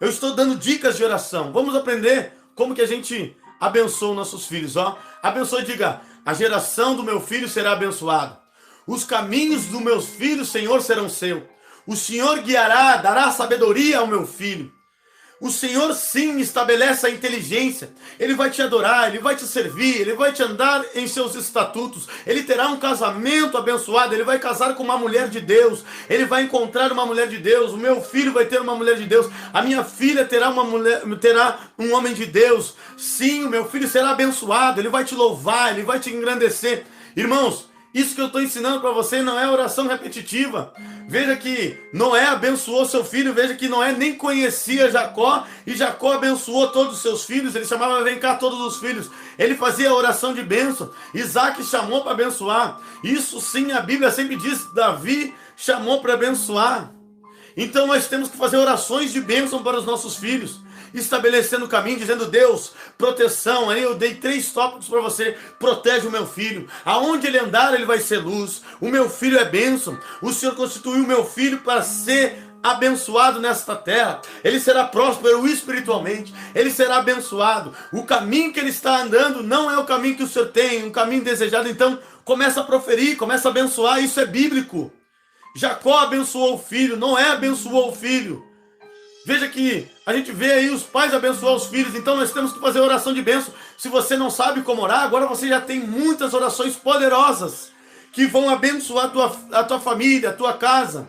Eu estou dando dicas de oração. Vamos aprender como que a gente abençoa nossos filhos. Abençoe e diga, a geração do meu filho será abençoada. Os caminhos dos meus filhos, Senhor, serão seus. O Senhor guiará, dará sabedoria ao meu filho. O Senhor sim estabelece a inteligência. Ele vai te adorar, Ele vai te servir, Ele vai te andar em seus estatutos. Ele terá um casamento abençoado, ele vai casar com uma mulher de Deus. Ele vai encontrar uma mulher de Deus. O meu filho vai ter uma mulher de Deus. A minha filha terá um homem de Deus. Sim, o meu filho será abençoado. Ele vai te louvar, ele vai te engrandecer. Irmãos, isso que eu estou ensinando para você não é oração repetitiva. Veja que Noé abençoou seu filho. Veja que Noé nem conhecia Jacó. E Jacó abençoou todos os seus filhos. Ele chamava, vem cá, todos os filhos. Ele fazia a oração de bênção. Isaac chamou para abençoar. Isso sim, a Bíblia sempre diz, Davi chamou para abençoar. Então nós temos que fazer orações de bênção para os nossos filhos, estabelecendo o caminho, dizendo, Deus, proteção. Aí eu dei 3 tópicos para você. Protege o meu filho. Aonde ele andar, ele vai ser luz. O meu filho é bênção. O Senhor constituiu o meu filho para ser abençoado nesta terra. Ele será próspero espiritualmente. Ele será abençoado. O caminho que ele está andando não é o caminho que o Senhor tem, um caminho desejado. Então começa a proferir, começa a abençoar. Isso é bíblico. Jacó abençoou o filho, Noé abençoou o filho. Veja que a gente vê aí os pais abençoar os filhos. Então nós temos que fazer oração de bênção. Se você não sabe como orar, agora você já tem muitas orações poderosas que vão abençoar a tua família, a tua casa.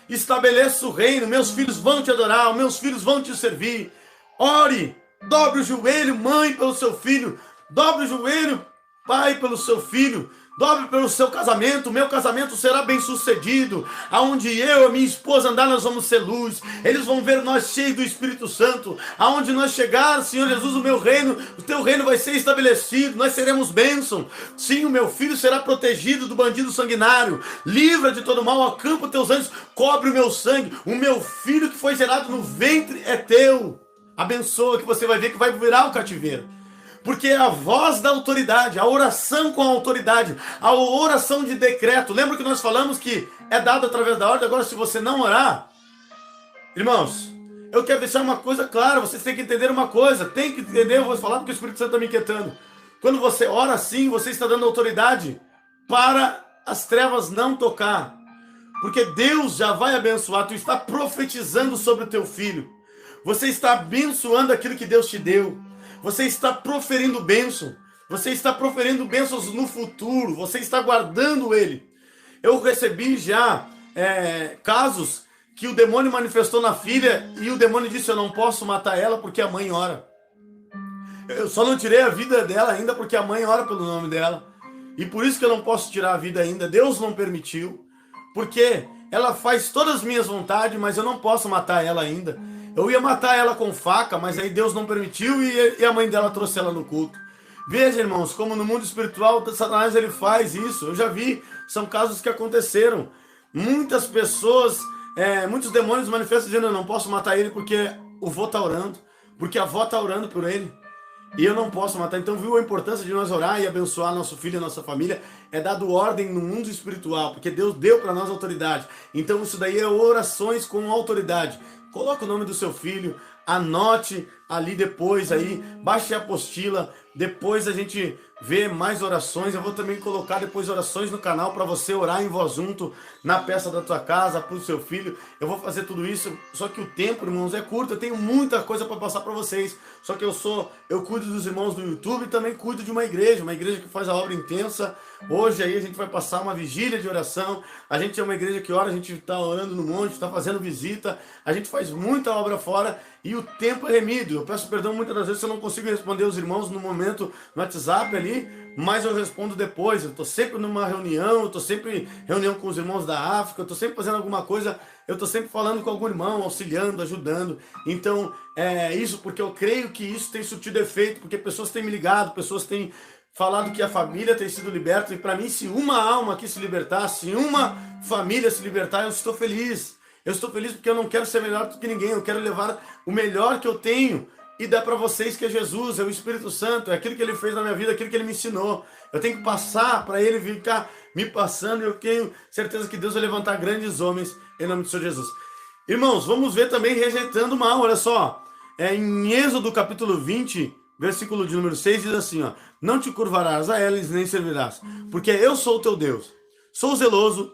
Estabeleça o reino. Meus filhos vão te adorar, meus filhos vão te servir. Ore, dobre o joelho, mãe, pelo seu filho. Dobre o joelho, pai, pelo seu filho. Dobre pelo seu casamento. O meu casamento será bem sucedido. Aonde eu e a minha esposa andar, nós vamos ser luz. Eles vão ver nós cheios do Espírito Santo. Aonde nós chegar, Senhor Jesus, o meu reino, o teu reino vai ser estabelecido. Nós seremos bênção. Sim, o meu filho será protegido do bandido sanguinário. Livra de todo mal, acampa os teus anjos, cobre o meu sangue. O meu filho que foi gerado no ventre é teu. Abençoa, que você vai ver que vai virar o cativeiro. Porque é a voz da autoridade, a oração com a autoridade, a oração de decreto. Lembra que nós falamos que é dado através da ordem? Agora, se você não orar, irmãos, eu quero deixar uma coisa clara. Vocês têm que entender uma coisa. Tem que entender, eu vou falar porque o Espírito Santo está me inquietando. Quando você ora assim, você está dando autoridade para as trevas não tocar. Porque Deus já vai abençoar. Tu está profetizando sobre o teu filho. Você está abençoando aquilo que Deus te deu. Você está proferindo bênção. Você está proferindo bênçãos no futuro. Você está guardando ele. Eu recebi já casos que o demônio manifestou na filha e o demônio disse, eu não posso matar ela porque a mãe ora. Eu só não tirei a vida dela ainda porque a mãe ora pelo nome dela. E por isso que eu não posso tirar a vida ainda. Deus não permitiu. Porque ela faz todas as minhas vontades, mas eu não posso matar ela ainda. Eu ia matar ela com faca, mas aí Deus não permitiu e a mãe dela trouxe ela no culto. Veja, irmãos, como no mundo espiritual, Satanás ele faz isso. Eu já vi, são casos que aconteceram. Muitas pessoas, muitos demônios manifestam dizendo, eu não posso matar ele porque o vô está orando, porque a avó está orando por ele. E eu não posso matar. Então, viu a importância de nós orar e abençoar nosso filho e nossa família? É dado ordem no mundo espiritual, porque Deus deu para nós autoridade. Então, isso daí é orações com autoridade. Coloque o nome do seu filho, anote ali depois, aí, baixe a apostila, depois a gente vê mais orações. Eu vou também colocar depois orações no canal para você orar em voz junto, na peça da tua casa, para o seu filho. Eu vou fazer tudo isso, só que o tempo, irmãos, é curto. Eu tenho muita coisa para passar para vocês. Só que eu cuido dos irmãos do YouTube e também cuido de uma igreja que faz a obra intensa. Hoje aí a gente vai passar uma vigília de oração. A gente é uma igreja que ora, a gente está orando no monte, está fazendo visita. A gente faz muita obra fora e o tempo é remido. Eu peço perdão muitas das vezes se eu não consigo responder os irmãos no momento no WhatsApp ali. ali, mas eu respondo depois. Eu estou sempre numa reunião, eu estou sempre em reunião com os irmãos da África, eu estou sempre fazendo alguma coisa, eu estou sempre falando com algum irmão, auxiliando, ajudando. Então, é isso, porque eu creio que isso tem surtido efeito, porque pessoas têm me ligado, pessoas têm falado que a família tem sido liberta, e para mim, se uma alma aqui se libertar, se uma família se libertar, eu estou feliz. Eu estou feliz porque eu não quero ser melhor do que ninguém, eu quero levar o melhor que eu tenho e dar para vocês, que é Jesus, é o Espírito Santo, é aquilo que ele fez na minha vida, aquilo que ele me ensinou. Eu tenho que passar para ele ficar me passando, e eu tenho certeza que Deus vai levantar grandes homens em nome do Senhor Jesus. Irmãos, vamos ver também rejeitando o mal, olha só. Em Êxodo capítulo 20, versículo de número 6, diz assim, ó: não te curvarás a eles nem servirás, porque eu sou o teu Deus, sou zeloso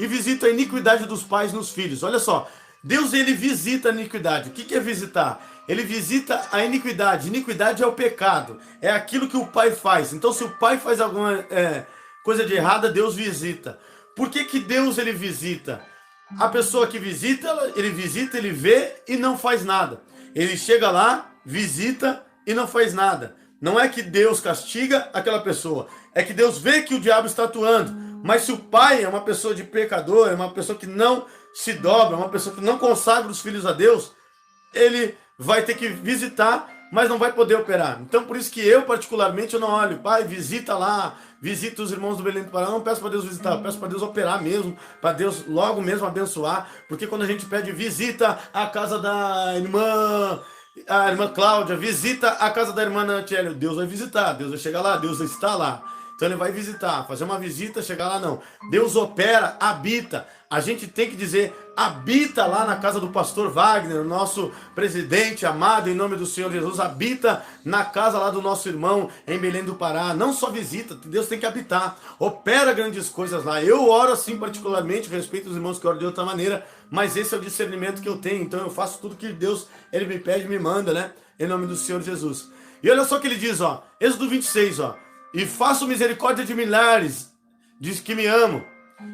e visito a iniquidade dos pais nos filhos. Olha só, Deus, ele visita a iniquidade. O que é visitar? Ele visita a iniquidade. Iniquidade é o pecado, é aquilo que o pai faz. Então, se o pai faz alguma coisa de errada, Deus visita. Por que Deus, ele visita? A pessoa que visita, ele vê e não faz nada. Ele chega lá, visita e não faz nada. Não é que Deus castiga aquela pessoa, é que Deus vê que o diabo está atuando. Mas se o pai é uma pessoa de pecador, é uma pessoa que não se dobra, é uma pessoa que não consagra os filhos a Deus, ele vai ter que visitar, mas não vai poder operar. Então, por isso que eu, particularmente, eu não olho, pai, visita lá, visita os irmãos do Belém do Pará. Não peço para Deus visitar, eu peço para Deus operar mesmo, para Deus logo mesmo abençoar, porque quando a gente pede visita a casa da irmã, a irmã Cláudia, visita a casa da irmã Natiele, Deus vai visitar, Deus vai chegar lá, Deus está lá. Então ele vai visitar, fazer uma visita, chegar lá não. Deus opera, habita. A gente tem que dizer, habita lá na casa do pastor Wagner, nosso presidente amado, em nome do Senhor Jesus. Habita na casa lá do nosso irmão em Belém do Pará. Não só visita, Deus tem que habitar. Opera grandes coisas lá. Eu oro assim particularmente, respeito os irmãos que oram de outra maneira, mas esse é o discernimento que eu tenho. Então eu faço tudo que Deus, ele me pede, me manda, né? Em nome do Senhor Jesus. E olha só o que ele diz, ó. Êxodo 26, ó. E faço misericórdia de milhares, diz que me amam,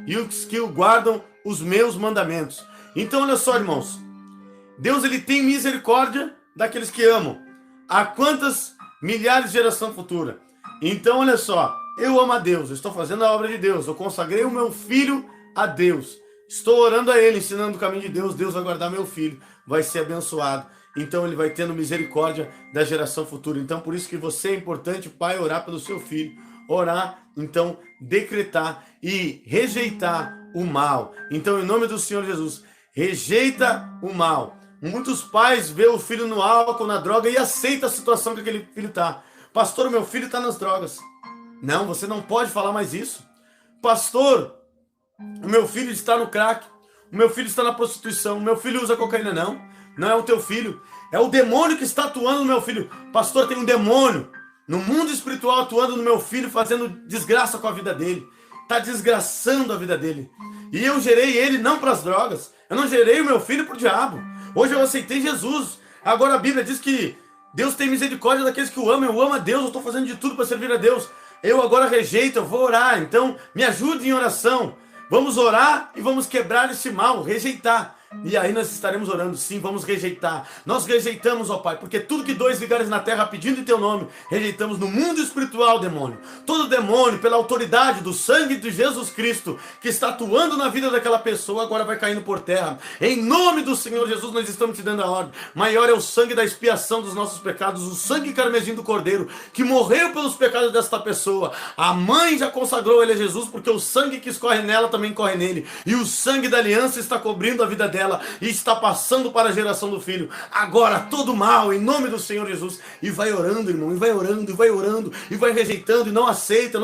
e os que guardam os meus mandamentos. Então, olha só, irmãos. Deus, ele tem misericórdia daqueles que amam. Há quantas milhares de geração futura? Então, olha só. Eu amo a Deus, eu estou fazendo a obra de Deus. Eu consagrei o meu filho a Deus. Estou orando a ele, ensinando o caminho de Deus. Deus vai guardar meu filho, vai ser abençoado. Então ele vai tendo misericórdia da geração futura. Então por isso que você é importante, pai, orar pelo seu filho. Orar, então decretar e rejeitar o mal. Então em nome do Senhor Jesus, rejeita o mal. Muitos pais vê o filho no álcool, na droga e aceita a situação que aquele filho está. Pastor, o meu filho está nas drogas. Não, você não pode falar mais isso. Pastor, o meu filho está no crack. O meu filho está na prostituição. O meu filho usa cocaína. Não é o teu filho, é o demônio que está atuando no meu filho. Pastor, tem um demônio no mundo espiritual atuando no meu filho, fazendo desgraça com a vida dele. Está desgraçando a vida dele. E eu gerei ele não para as drogas. Eu não gerei o meu filho para o diabo. Hoje eu aceitei Jesus. Agora a Bíblia diz que Deus tem misericórdia daqueles que o amam. Eu amo a Deus, eu estou fazendo de tudo para servir a Deus. Eu agora rejeito, eu vou orar. Então me ajude em oração. Vamos orar e vamos quebrar esse mal, rejeitar. E aí nós estaremos orando, sim, vamos rejeitar. Nós rejeitamos, ó Pai, porque tudo que dois ligares na terra pedindo em teu nome, rejeitamos no mundo espiritual, demônio. Todo demônio, pela autoridade do sangue de Jesus Cristo, que está atuando na vida daquela pessoa, agora vai caindo por terra. Em nome do Senhor Jesus, nós estamos te dando a ordem. Maior é o sangue da expiação dos nossos pecados, o sangue carmesim do Cordeiro, que morreu pelos pecados desta pessoa. A mãe já consagrou ele a Jesus, porque o sangue que escorre nela também corre nele. E o sangue da aliança está cobrindo a vida dela e está passando para a geração do filho. Agora todo mal em nome do Senhor Jesus. E vai orando, irmão, e vai orando, e vai orando, e vai rejeitando, e não aceita.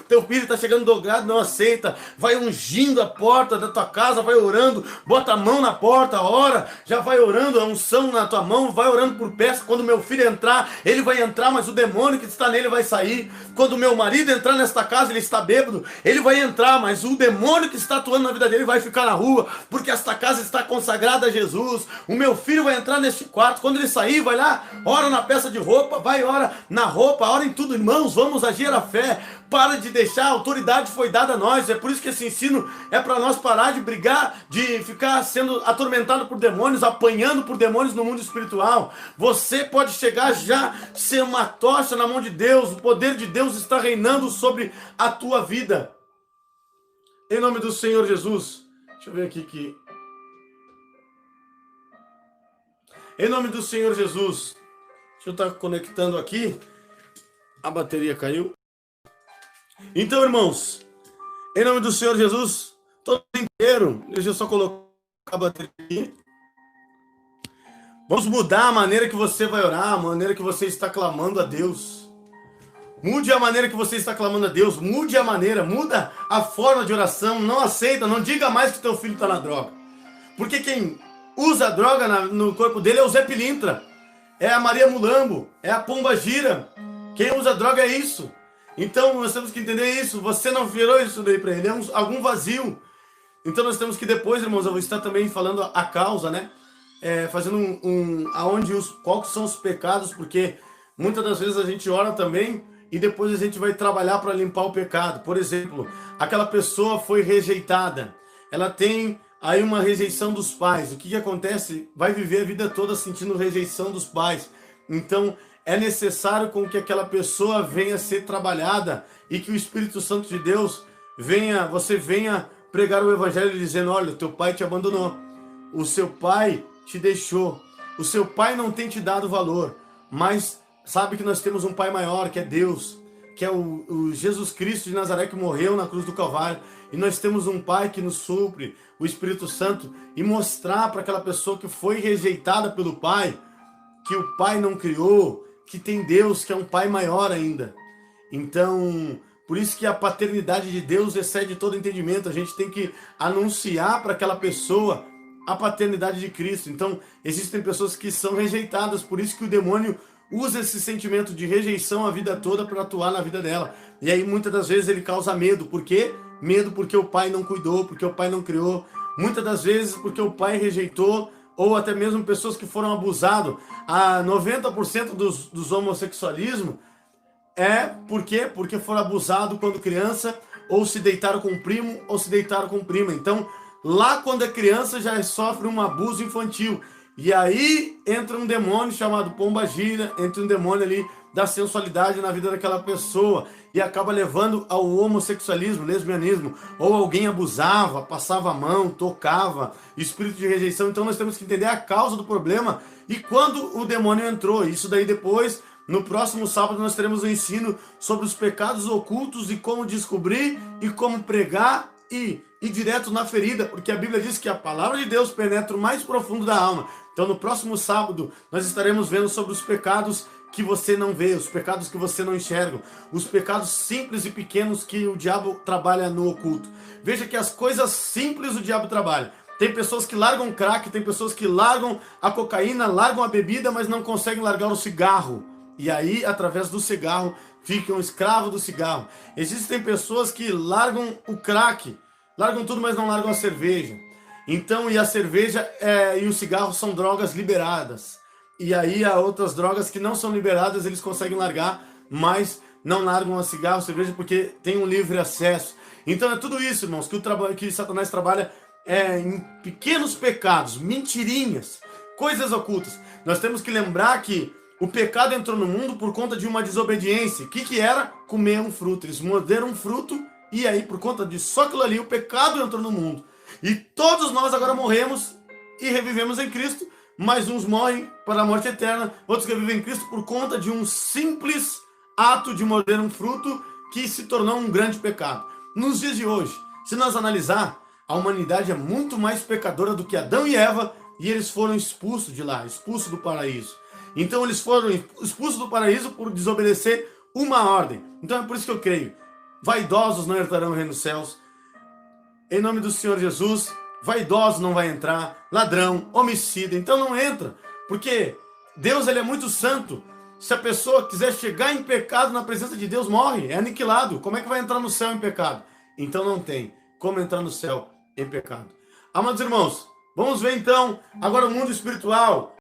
Teu filho está chegando drogado, não aceita. Vai ungindo a porta da tua casa, vai orando, bota a mão na porta, ora, já vai orando, a unção na tua mão, vai orando por peça. Quando meu filho entrar, ele vai entrar, mas o demônio que está nele vai sair. Quando meu marido entrar nesta casa, ele está bêbado, ele vai entrar, mas o demônio que está atuando na vida dele vai ficar na rua, porque esta casa está está consagrada a Jesus, o meu filho vai entrar neste quarto, quando ele sair, vai lá, ora na peça de roupa, vai, ora na roupa, ora em tudo, irmãos, vamos agir a fé, para de deixar, a autoridade foi dada a nós, é por isso que esse ensino é para nós parar de brigar, de ficar sendo atormentado por demônios, apanhando por demônios no mundo espiritual. Você pode chegar já, ser uma tocha na mão de Deus, o poder de Deus está reinando sobre a tua vida. Em nome do Senhor Jesus. Deixa eu ver aqui que... Em nome do Senhor Jesus. Deixa eu estar conectando aqui. A bateria caiu. Então, irmãos, em nome do Senhor Jesus, todo inteiro, deixa eu só colocar a bateria aqui. Vamos mudar a maneira que você vai orar, a maneira que você está clamando a Deus. Mude a maneira que você está clamando a Deus, mude a maneira, muda a forma de oração, não aceita, não diga mais que teu filho está na droga. Porque quem usa a droga no corpo dele é o Zé Pilintra, é a Maria Mulambo, é a Pomba Gira. Quem usa droga é isso. Então nós temos que entender isso, você não virou isso daí para ele, é algum vazio. Então nós temos que depois, irmãos, eu vou estar também falando a causa, né? Fazendo quais são os pecados, porque muitas das vezes a gente ora também e depois a gente vai trabalhar para limpar o pecado. Por exemplo, aquela pessoa foi rejeitada, ela tem aí uma rejeição dos pais. O que acontece? Vai viver a vida toda sentindo rejeição dos pais. Então é necessário com que aquela pessoa venha ser trabalhada e que o Espírito Santo de Deus você venha pregar o Evangelho dizendo: olha, teu pai te abandonou, o seu pai te deixou, o seu pai não tem te dado valor, mas sabe que nós temos um pai maior, que é Deus, que é o Jesus Cristo de Nazaré, que morreu na cruz do Calvário, e nós temos um pai que nos supre, o Espírito Santo, e mostrar para aquela pessoa que foi rejeitada pelo pai, que o pai não criou, que tem Deus, que é um pai maior ainda. Então, por isso que a paternidade de Deus excede todo entendimento. A gente tem que anunciar para aquela pessoa a paternidade de Cristo. Então, existem pessoas que são rejeitadas, por isso que o demônio usa esse sentimento de rejeição a vida toda para atuar na vida dela. E aí, muitas das vezes, ele causa medo. Por quê? Medo porque o pai não cuidou, porque o pai não criou. Muitas das vezes, porque o pai rejeitou, ou até mesmo pessoas que foram abusadas. A 90% dos homossexualismos por quê? Porque foram abusados quando criança, ou se deitaram com o primo, ou se deitaram com prima. Então, lá quando é criança, já sofre um abuso infantil. E aí entra um demônio chamado Pomba Gira, entra um demônio ali da sensualidade na vida daquela pessoa e acaba levando ao homossexualismo, lesbianismo, ou alguém abusava, passava a mão, tocava, espírito de rejeição. Então nós temos que entender a causa do problema e quando o demônio entrou. Isso daí depois, no próximo sábado, nós teremos um ensino sobre os pecados ocultos e como descobrir e como pregar e ir direto na ferida, porque a Bíblia diz que a palavra de Deus penetra o mais profundo da alma. Então no próximo sábado nós estaremos vendo sobre os pecados que você não vê, os pecados que você não enxerga, os pecados simples e pequenos que o diabo trabalha no oculto. Veja que as coisas simples o diabo trabalha. Tem pessoas que largam crack, tem pessoas que largam a cocaína, largam a bebida, mas não conseguem largar o cigarro. E aí, através do cigarro, ficam escravos do cigarro. Existem pessoas que largam o crack, largam tudo, mas não largam a cerveja. Então, e a cerveja e o cigarro são drogas liberadas. E aí há outras drogas que não são liberadas, eles conseguem largar, mas não largam a cigarro, cerveja, porque tem um livre acesso. Então é tudo isso, irmãos, que Satanás trabalha em pequenos pecados, mentirinhas, coisas ocultas. Nós temos que lembrar que o pecado entrou no mundo por conta de uma desobediência. O que era? Comer um fruto. Eles morderam um fruto e aí, por conta de só aquilo ali, o pecado entrou no mundo. E todos nós agora morremos e revivemos em Cristo, mas uns morrem para a morte eterna, outros revivem em Cristo por conta de um simples ato de morder um fruto que se tornou um grande pecado. Nos dias de hoje, se nós analisar, a humanidade é muito mais pecadora do que Adão e Eva, e eles foram expulsos de lá, expulsos do paraíso. Então eles foram expulsos do paraíso por desobedecer uma ordem. Então é por isso que eu creio, vaidosos não herdarão o reino dos céus. Em nome do Senhor Jesus, vaidoso não vai entrar, ladrão, homicida, então não entra, porque Deus ele é muito santo. Se a pessoa quiser chegar em pecado na presença de Deus, morre, é aniquilado. Como é que vai entrar no céu em pecado? Então não tem como entrar no céu em pecado. Amados irmãos, Vamos ver então agora o mundo espiritual.